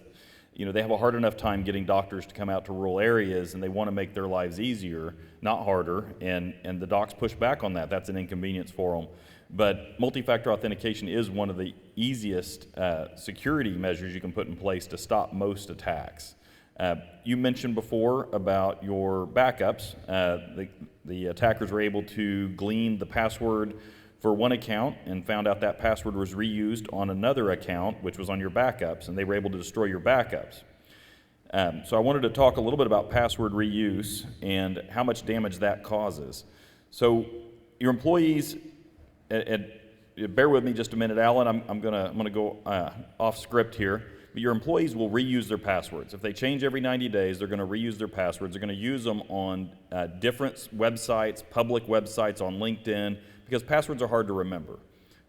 they have a hard enough time getting doctors to come out to rural areas, and they want to make their lives easier, not harder, and the docs push back on that. That's an inconvenience for them. But multi-factor authentication is one of the easiest security measures you can put in place to stop most attacks. You mentioned before about your backups. The attackers were able to glean the password for one account and found out that password was reused on another account, which was on your backups, and they were able to destroy your backups. So I wanted to talk a little bit about password reuse and how much damage that causes. So your employees, bear with me just a minute, Alan. I'm gonna go off script here. But your employees will reuse their passwords. If they change every 90 days, they're going to reuse their passwords. They're going to use them on different websites, public websites, on LinkedIn, because passwords are hard to remember.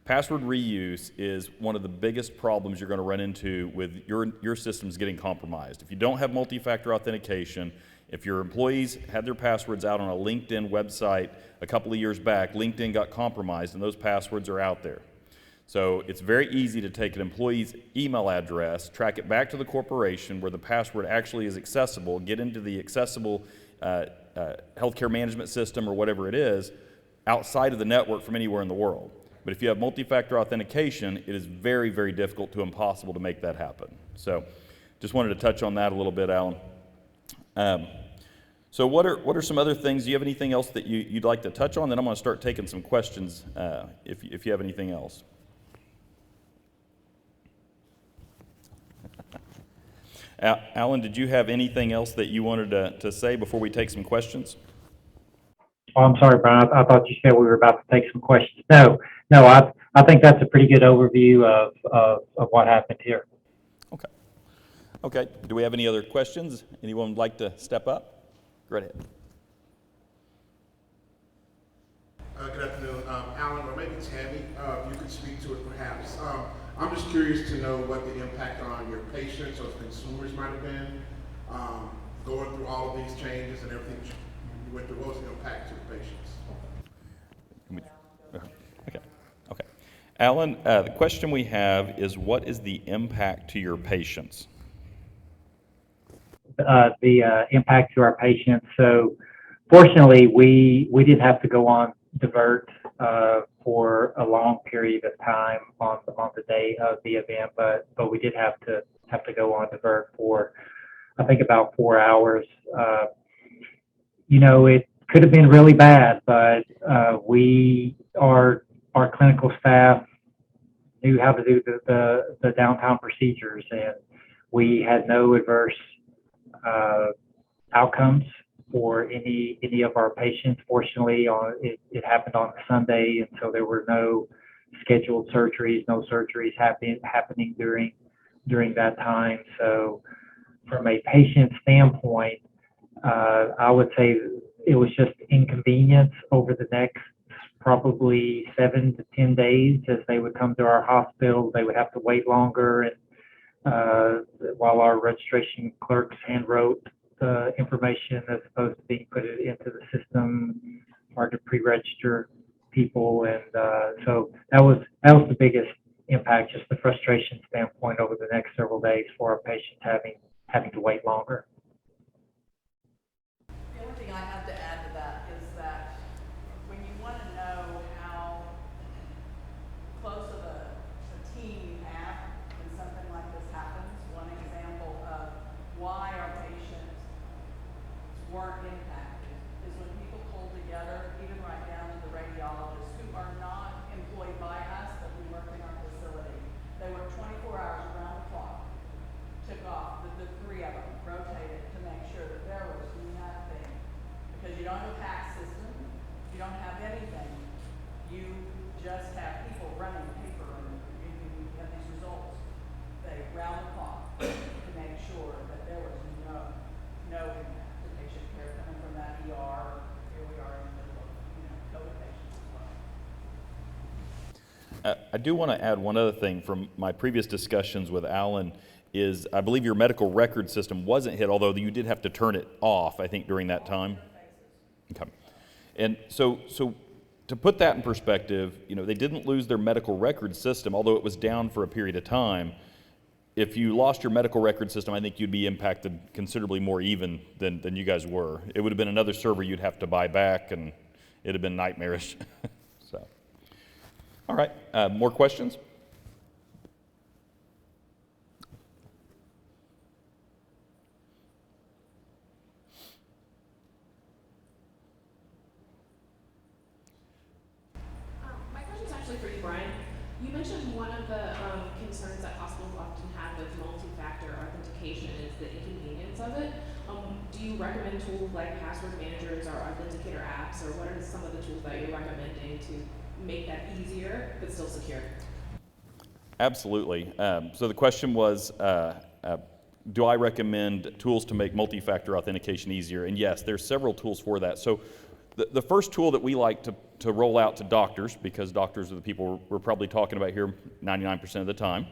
Password reuse is one of the biggest problems you're going to run into with your systems getting compromised. If you don't have multi-factor authentication, if your employees had their passwords out on a LinkedIn website a couple of years back, LinkedIn got compromised and those passwords are out there. So it's very easy to take an employee's email address, track it back to the corporation where the password actually is accessible, get into the accessible healthcare management system or whatever it is, outside of the network from anywhere in the world. But if you have multi-factor authentication, it is very, very difficult to impossible to make that happen. So just wanted to touch on that a little bit, Alan. So what are some other things? Do you have anything else that you'd like to touch on? Then I'm going to start taking some questions if you have anything else. Alan, did you have anything else that you wanted to say before we take some questions? Oh, I'm sorry, Brian. I thought you said we were about to take some questions. No, I think that's a pretty good overview of what happened here. Okay. Do we have any other questions? Anyone would like to step up? Go right ahead. Good afternoon, Alan, or maybe Tammy, you could speak to it perhaps. I'm just curious to know what the impact on your patients or consumers might have been going through all of these changes and everything you went through. What was the impact to the patients? Okay. Alan, the question we have is, what is the impact to your patients? The impact to our patients. So fortunately, we didn't have to go on divert for a long period of time on the day of the event, but we did have to go on divert for, I think, about 4 hours. It could have been really bad, but our clinical staff knew how to do the downtime procedures, and we had no adverse outcomes for any of our patients. Fortunately, it happened on a Sunday, and so there were no scheduled surgeries, no surgeries happening during that time. So from a patient standpoint, I would say it was just inconvenience over the next probably 7 to 10 days. As they would come to our hospital, they would have to wait longer, and while our registration clerks hand wrote the information as opposed to being put it into the system, hard to pre-register people, and so that was the biggest impact, just the frustration standpoint over the next several days for our patients having to wait longer. The only thing I have to add to that is that when you want to know how close of a team you have when something like this happens, one example of why our patients weren't impacted is when people pulled together, even right down to the radiologists who are not employed by us, but who work in our facility. They work 24 hours around the clock, took off, the three of them rotated to make sure that there was nothing. Because you don't have a PAC system, you don't have anything, you just have people running paper and you have these results. They round the clock to make sure that there was no impact to patient care coming from that ER. Here we are in the middle of, COVID patients as well. I do want to add one other thing from my previous discussions with Alan is I believe your medical record system wasn't hit, although you did have to turn it off, I think, during that time. Okay. And so to put that in perspective, they didn't lose their medical record system, although it was down for a period of time. If you lost your medical record system, I think you'd be impacted considerably more even than you guys were. It would have been another server you'd have to buy back, and it'd have been nightmarish. So, all right, more questions? My question is actually for you, Brian. You mentioned one of the concerns that hospitals often have with multi-factor authentication is the inconvenience of it. Do you recommend tools like password managers or Authenticator apps, or what are some of the tools that you're recommending to make that easier but still secure? Absolutely. So the question was, do I recommend tools to make multi-factor authentication easier? And yes, there's several tools for that. So the first tool that we like to roll out to doctors, because doctors are the people we're probably talking about here 99% of the time,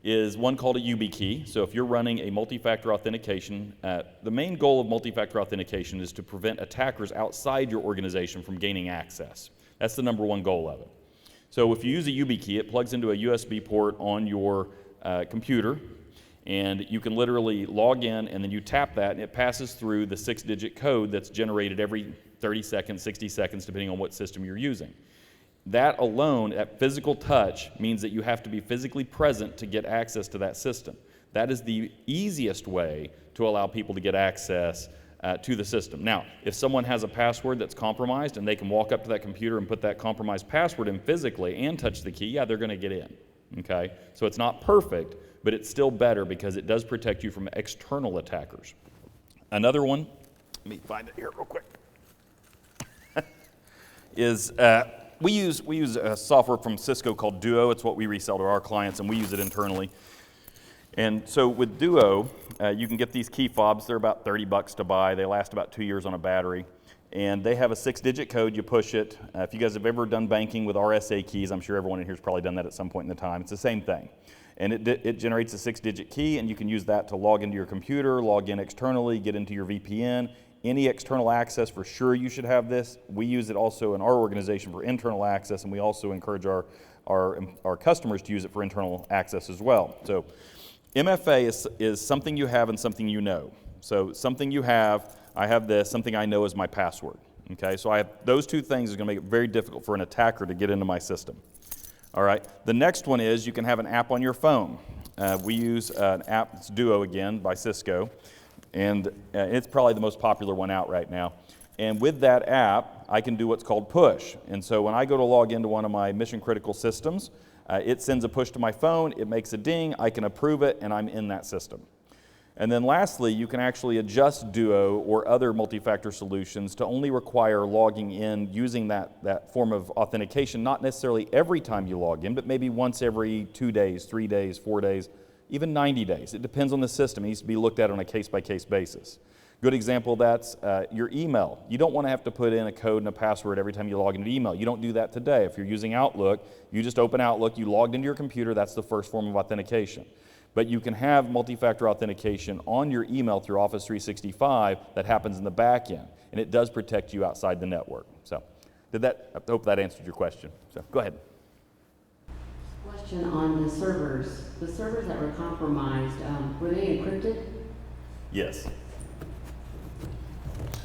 is one called a YubiKey. So if you're running a multi-factor authentication, the main goal of multi-factor authentication is to prevent attackers outside your organization from gaining access. That's the number one goal of it. So if you use a YubiKey, it plugs into a USB port on your computer, and you can literally log in, and then you tap that, and it passes through the 6-digit code that's generated every 30 seconds, 60 seconds, depending on what system you're using. That alone, that physical touch, means that you have to be physically present to get access to that system. That is the easiest way to allow people to get access to the system. Now, if someone has a password that's compromised and they can walk up to that computer and put that compromised password in physically and touch the key, yeah, they're going to get in. Okay? So it's not perfect, but it's still better because it does protect you from external attackers. Another one, let me find it here real quick, is we use a software from Cisco called Duo. It's what we resell to our clients, and we use it internally. And so with Duo, you can get these key fobs. They're about $30 to buy. They last about 2 years on a battery. And they have a 6-digit code. You push it. If you guys have ever done banking with RSA keys, I'm sure everyone in here has probably done that at some point in the time. It's the same thing. And it generates a 6-digit key, and you can use that to log into your computer, log in externally, get into your VPN. Any external access, for sure you should have this. We use it also in our organization for internal access, and we also encourage our customers to use it for internal access as well. So MFA is something you have and something you know. So something you have, I have this, something I know is my password. Okay, so I have those two things is going to make it very difficult for an attacker to get into my system. All right, the next one is you can have an app on your phone. We use an app, it's Duo again by Cisco, and it's probably the most popular one out right now. And with that app, I can do what's called push. And so when I go to log into one of my mission critical systems, it sends a push to my phone, it makes a ding, I can approve it, and I'm in that system. And then lastly, you can actually adjust Duo or other multi-factor solutions to only require logging in using that form of authentication, not necessarily every time you log in, but maybe once every 2 days, 3 days, 4 days, even 90 days. It depends on the system. It needs to be looked at on a case-by-case basis. Good example of that's your email. You don't want to have to put in a code and a password every time you log into email. You don't do that today. If you're using Outlook, you just open Outlook, you logged into your computer, that's the first form of authentication. But you can have multi-factor authentication on your email through Office 365 that happens in the back end, and it does protect you outside the network. So, I hope that answered your question. So, go ahead. Question on the servers. The servers that were compromised, were they encrypted? Yes.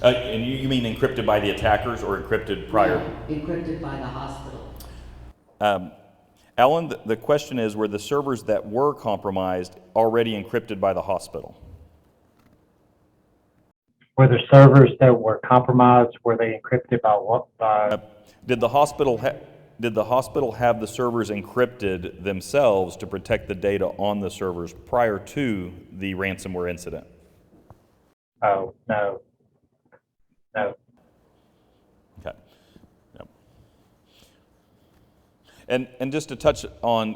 And you mean encrypted by the attackers or encrypted prior? No, encrypted by the hospital. Alan, the question is, were the servers that were compromised already encrypted by the hospital? Were the servers that were compromised, were they encrypted by what? Did the hospital have the servers encrypted themselves to protect the data on the servers prior to the ransomware incident? Oh, no. No. Okay. Yep. And just to touch on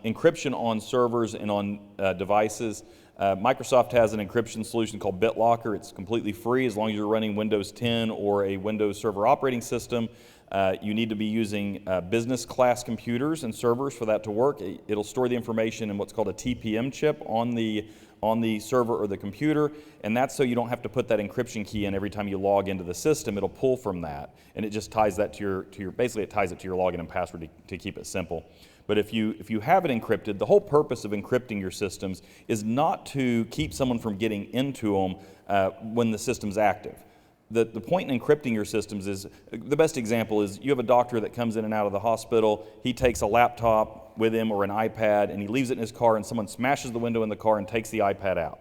encryption on servers and on devices, Microsoft has an encryption solution called Bitlocker. It's completely free as long as you're running Windows 10 or a Windows Server operating system. You need to be using business class computers and servers for that to work. It'll store the information in what's called a TPM chip on the server or the computer, and that's so you don't have to put that encryption key in every time you log into the system. It'll pull from that, and it just ties that to your basically it ties it to your login and password to keep it simple. But if you have it encrypted, the whole purpose of encrypting your systems is not to keep someone from getting into them when the system's active. The point in encrypting your systems is, the best example is you have a doctor that comes in and out of the hospital, he takes a laptop with him or an iPad and he leaves it in his car and someone smashes the window in the car and takes the iPad out.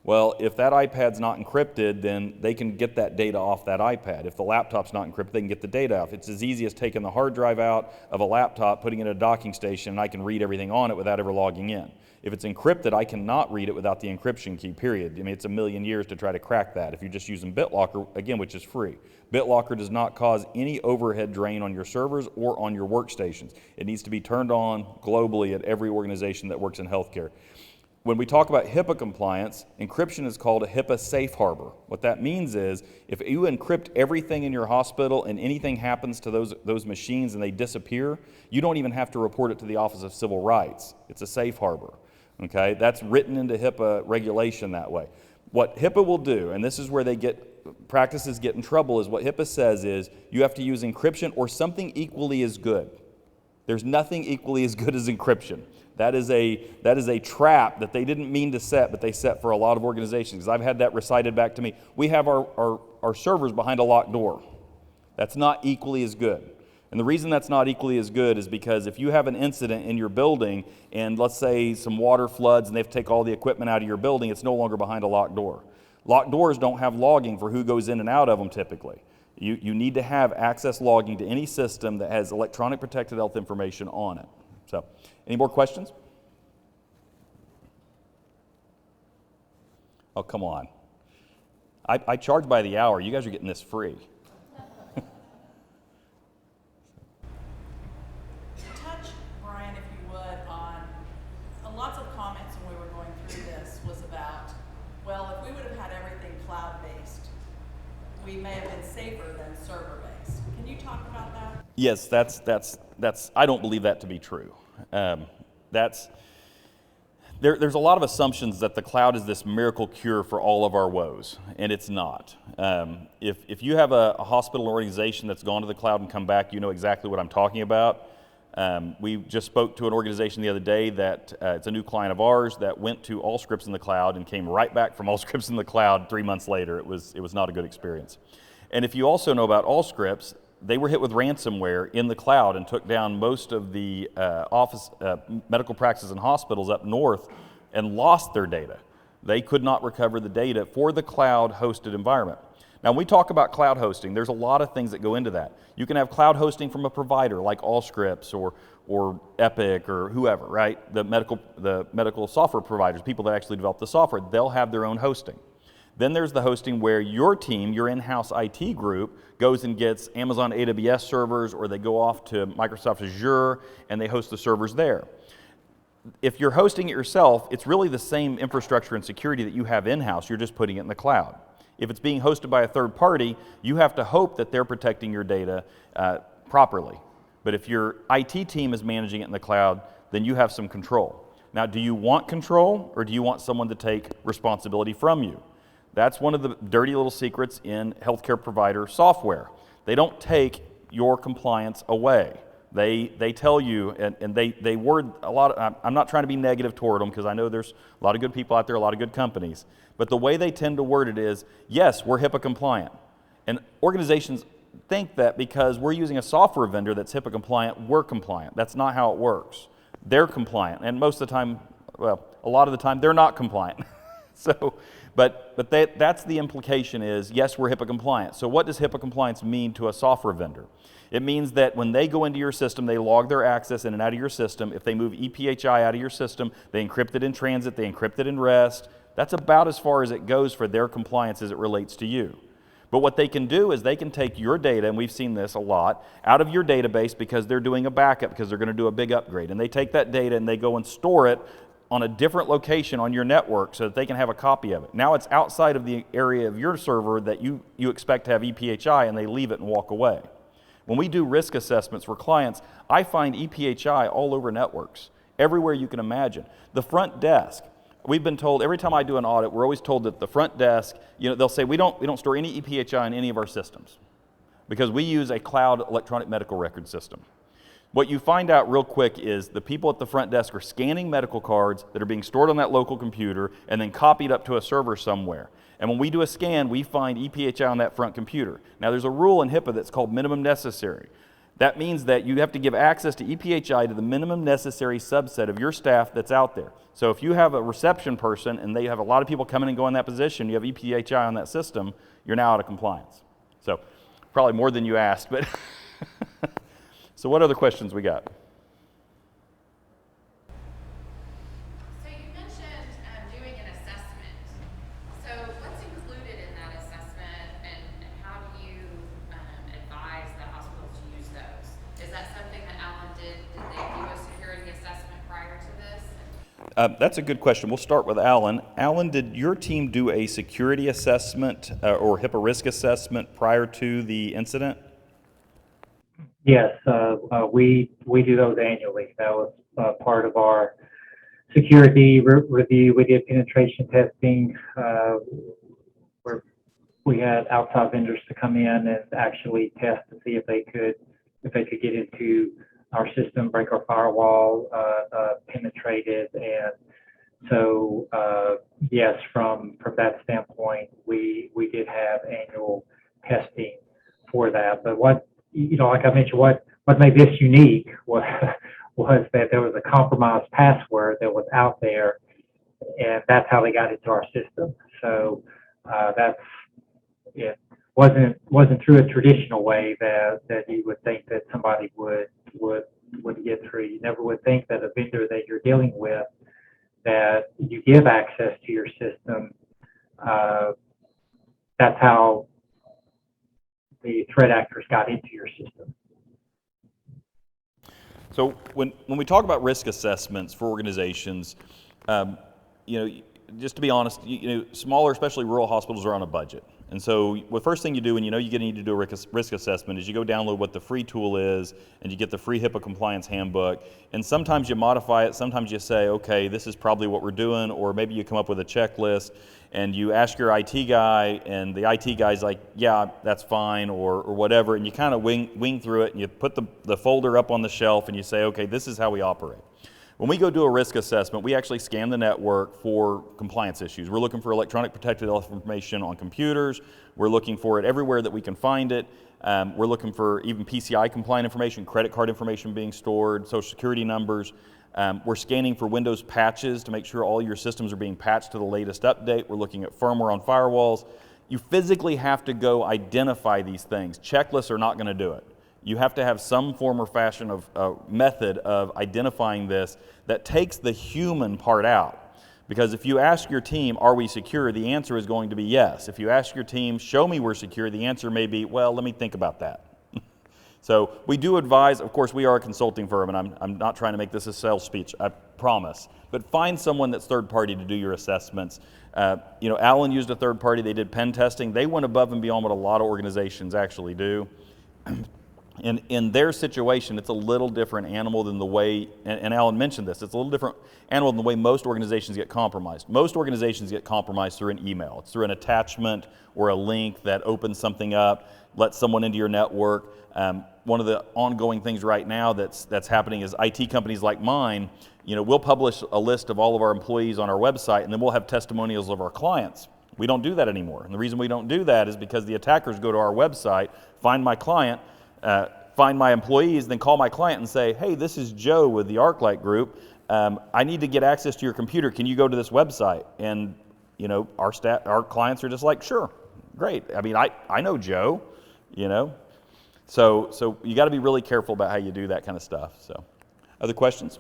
Well, if that iPad's not encrypted, then they can get that data off that iPad. If the laptop's not encrypted, they can get the data off. It's as easy as taking the hard drive out of a laptop, putting it in a docking station, and I can read everything on it without ever logging in. If it's encrypted, I cannot read it without the encryption key, period. I mean, it's a million years to try to crack that if you're just using Bitlocker, again, which is free. Bitlocker does not cause any overhead drain on your servers or on your workstations. It needs to be turned on globally at every organization that works in healthcare. When we talk about HIPAA compliance, encryption is called a HIPAA safe harbor. What that means is if you encrypt everything in your hospital and anything happens to those machines and they disappear, you don't even have to report it to the Office of Civil Rights. It's a safe harbor. Okay, that's written into HIPAA regulation that way. What HIPAA will do, and this is where practices get in trouble, is what HIPAA says is you have to use encryption or something equally as good. There's nothing equally as good as encryption. That is a trap that they didn't mean to set, but they set for a lot of organizations. Because I've had that recited back to me. We have our servers behind a locked door. That's not equally as good. And the reason that's not equally as good is because if you have an incident in your building and let's say some water floods and they have to take all the equipment out of your building, it's no longer behind a locked door. Locked doors don't have logging for who goes in and out of them typically. You need to have access logging to any system that has electronic protected health information on it. So, any more questions? Oh, come on. I charge by the hour. You guys are getting this free. Touch, Brian, if you would, on lots of comments when we were going through this was about, well, if we would have had everything cloud-based, we may have been safer than server-based. Can you talk about that? Yes, that's. I don't believe that to be true. There's a lot of assumptions that the cloud is this miracle cure for all of our woes, and it's not. If you have a hospital organization that's gone to the cloud and come back, you know exactly what I'm talking about. We just spoke to an organization the other day that it's a new client of ours that went to Allscripts in the cloud and came right back from Allscripts in the cloud 3 months later. It was not a good experience. And if you also know about Allscripts, they were hit with ransomware in the cloud and took down most of the medical practices and hospitals up north and lost their data. They could not recover the data for the cloud hosted environment. Now, when we talk about cloud hosting, there's a lot of things that go into that. You can have cloud hosting from a provider like Allscripts or Epic or whoever, right? The medical software providers, people that actually develop the software, they'll have their own hosting. Then there's the hosting where your team, your in-house IT group, goes and gets Amazon AWS servers, or they go off to Microsoft Azure and they host the servers there. If you're hosting it yourself, it's really the same infrastructure and security that you have in-house, you're just putting it in the cloud. If it's being hosted by a third party, you have to hope that they're protecting your data properly. But if your IT team is managing it in the cloud, then you have some control. Now, do you want control, or do you want someone to take responsibility from you? That's one of the dirty little secrets in healthcare provider software. They don't take your compliance away. They tell you, and they word a lot of, I'm not trying to be negative toward them, because I know there's a lot of good people out there, a lot of good companies, but the way they tend to word it is, yes, we're HIPAA compliant. And organizations think that because we're using a software vendor that's HIPAA compliant, we're compliant. That's not how it works. They're compliant, and most of the time, well, a lot of the time, they're not compliant. So, but that's the implication is, yes, we're HIPAA compliant. So what does HIPAA compliance mean to a software vendor? It means that when they go into your system, they log their access in and out of your system. If they move EPHI out of your system, they encrypt it in transit, they encrypt it in rest. That's about as far as it goes for their compliance as it relates to you. But what they can do is they can take your data, and we've seen this a lot, out of your database because they're doing a backup, because they're going to do a big upgrade. And they take that data and they go and store it on a different location on your network so that they can have a copy of it. Now it's outside of the area of your server that you expect to have EPHI, and they leave it and walk away. When we do risk assessments for clients, I find EPHI all over networks, everywhere you can imagine. The front desk, we've been told, every time I do an audit, we're always told that the front desk, they'll say, we don't store any EPHI in any of our systems because we use a cloud electronic medical record system. What you find out real quick is the people at the front desk are scanning medical cards that are being stored on that local computer and then copied up to a server somewhere. And when we do a scan, we find EPHI on that front computer. Now there's a rule in HIPAA that's called minimum necessary. That means that you have to give access to EPHI to the minimum necessary subset of your staff that's out there. So if you have a reception person and they have a lot of people coming and going in that position, you have EPHI on that system, you're now out of compliance. So probably more than you asked, but so what other questions we got? So you mentioned doing an assessment. So what's included in that assessment, and how do you advise the hospital to use those? Is that something that Alan did? Did they do a security assessment prior to this? That's a good question. We'll start with Alan. Alan, did your team do a security assessment or HIPAA risk assessment prior to the incident? Yes, we do those annually. That was part of our security review. We did penetration testing where we had outside vendors to come in and actually test to see if they could get into our system, break our firewall, penetrate it. And so yes, from that standpoint, we did have annual testing for that. But what, like I mentioned, what made this unique was that there was a compromised password that was out there, and that's how they got into our system. So it wasn't through a traditional way that you would think that somebody would get through. You never would think that a vendor that you're dealing with, that you give access to your system. That's how the threat actors got into your system. So when we talk about risk assessments for organizations, just to be honest, smaller, especially rural hospitals, are on a budget. And so the first thing you do when you need to do a risk assessment is you go download what the free tool is, and you get the free HIPAA compliance handbook. And sometimes you modify it, sometimes you say, okay, this is probably what we're doing, or maybe you come up with a checklist, and you ask your IT guy, and the IT guy's like, yeah, that's fine, or whatever, and you kind of wing through it, and you put the folder up on the shelf, and you say, okay, this is how we operate. When we go do a risk assessment, we actually scan the network for compliance issues. We're looking for electronic protected information on computers. We're looking for it everywhere that we can find it. We're looking for even PCI compliant information, credit card information being stored, social security numbers. We're scanning for Windows patches to make sure all your systems are being patched to the latest update. We're looking at firmware on firewalls. You physically have to go identify these things. Checklists are not going to do it. You have to have some form or fashion of method of identifying this that takes the human part out. Because if you ask your team, are we secure, the answer is going to be yes. If you ask your team, show me we're secure, the answer may be, well, let me think about that. So we do advise, of course, we are a consulting firm, and I'm not trying to make this a sales speech, I promise. But find someone that's third party to do your assessments. Alan used a third party, they did pen testing. They went above and beyond what a lot of organizations actually do. In their situation, it's a little different animal than the way, and Alan mentioned this, it's a little different animal than the way most organizations get compromised. Most organizations get compromised through an email. It's through an attachment or a link that opens something up, lets someone into your network. One of the ongoing things right now that's happening is IT companies like mine, we'll publish a list of all of our employees on our website, and then we'll have testimonials of our clients. We don't do that anymore. And the reason we don't do that is because the attackers go to our website, find my client, find my employees, then call my client and say, hey, this is Joe with the ArcLight Group. I need to get access to your computer. Can you go to this website? And our clients are just like, sure, great. I mean, I know Joe, So you got to be really careful about how you do that kind of stuff. So, other questions?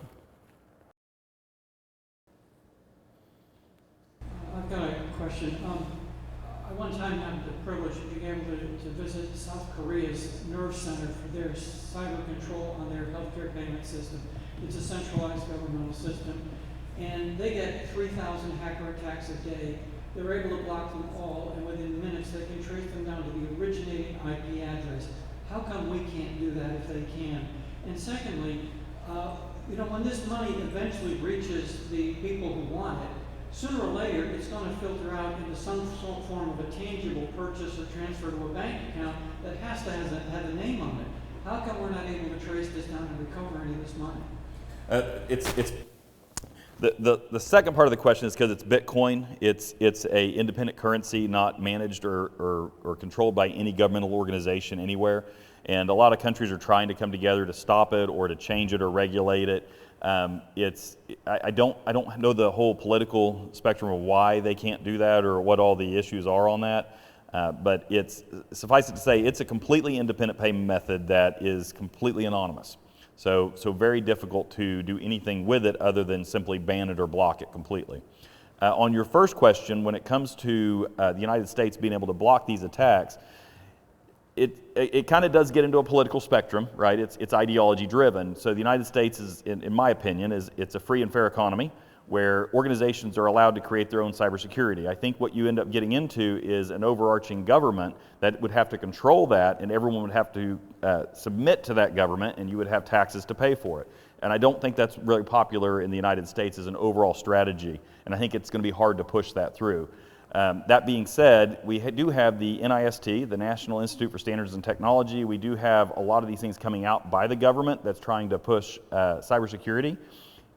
I've got a question. I one time had the privilege of being able to visit South Korea's Nerve Center for their cyber control on their healthcare payment system. It's a centralized governmental system, and they get 3,000 hacker attacks a day. They're able to block them all, and within minutes they can trace them down to the originating IP address. How come we can't do that if they can? And secondly, when this money eventually reaches the people who want it, sooner or later it's going to filter out into some form of a tangible purchase or transfer to a bank account that has to have a name on it. How come we're not able to trace this down and recover any of this money? The second part of the question is because it's Bitcoin. It's a independent currency, not managed or controlled by any governmental organization anywhere. And a lot of countries are trying to come together to stop it or to change it or regulate it. I don't know the whole political spectrum of why they can't do that or what all the issues are on that. But suffice it to say, it's a completely independent payment method that is completely anonymous. So very difficult to do anything with it other than simply ban it or block it completely. On your first question, when it comes to the United States being able to block these attacks, it kind of does get into a political spectrum, right? It's ideology driven. So the United States is, in my opinion, it's a free and fair economy where organizations are allowed to create their own cybersecurity. I think what you end up getting into is an overarching government that would have to control that, and everyone would have to submit to that government, and you would have taxes to pay for it. And I don't think that's really popular in the United States as an overall strategy, and I think it's going to be hard to push that through. That being said, we do have the NIST, the National Institute for Standards and Technology. We do have a lot of these things coming out by the government that's trying to push cybersecurity.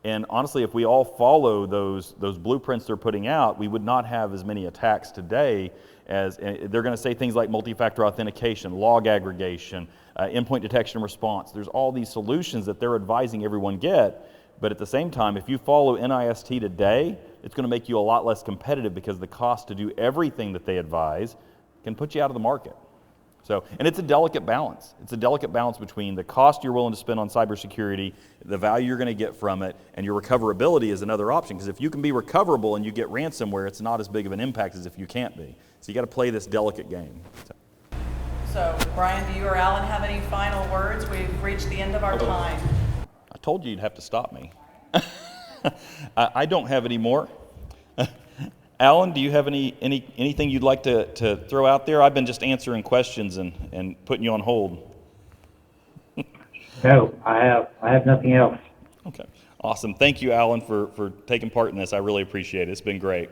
And honestly, if we all follow those blueprints they're putting out, we would not have as many attacks today as they're going to say things like multi-factor authentication, log aggregation, endpoint detection and response. There's all these solutions that they're advising everyone get. But at the same time, if you follow NIST today, it's going to make you a lot less competitive because the cost to do everything that they advise can put you out of the market. And it's a delicate balance. It's a delicate balance between the cost you're willing to spend on cybersecurity, the value you're going to get from it, and your recoverability is another option. Because if you can be recoverable and you get ransomware, it's not as big of an impact as if you can't be. So you got to play this delicate game. So, Brian, do you or Alan have any final words? We've reached the end of our time. I told you you'd have to stop me. I don't have any more. Alan, do you have anything you'd like to throw out there? I've been just answering questions and putting you on hold. No, I have nothing else. Okay, awesome. Thank you, Alan, for taking part in this. I really appreciate it. It's been great.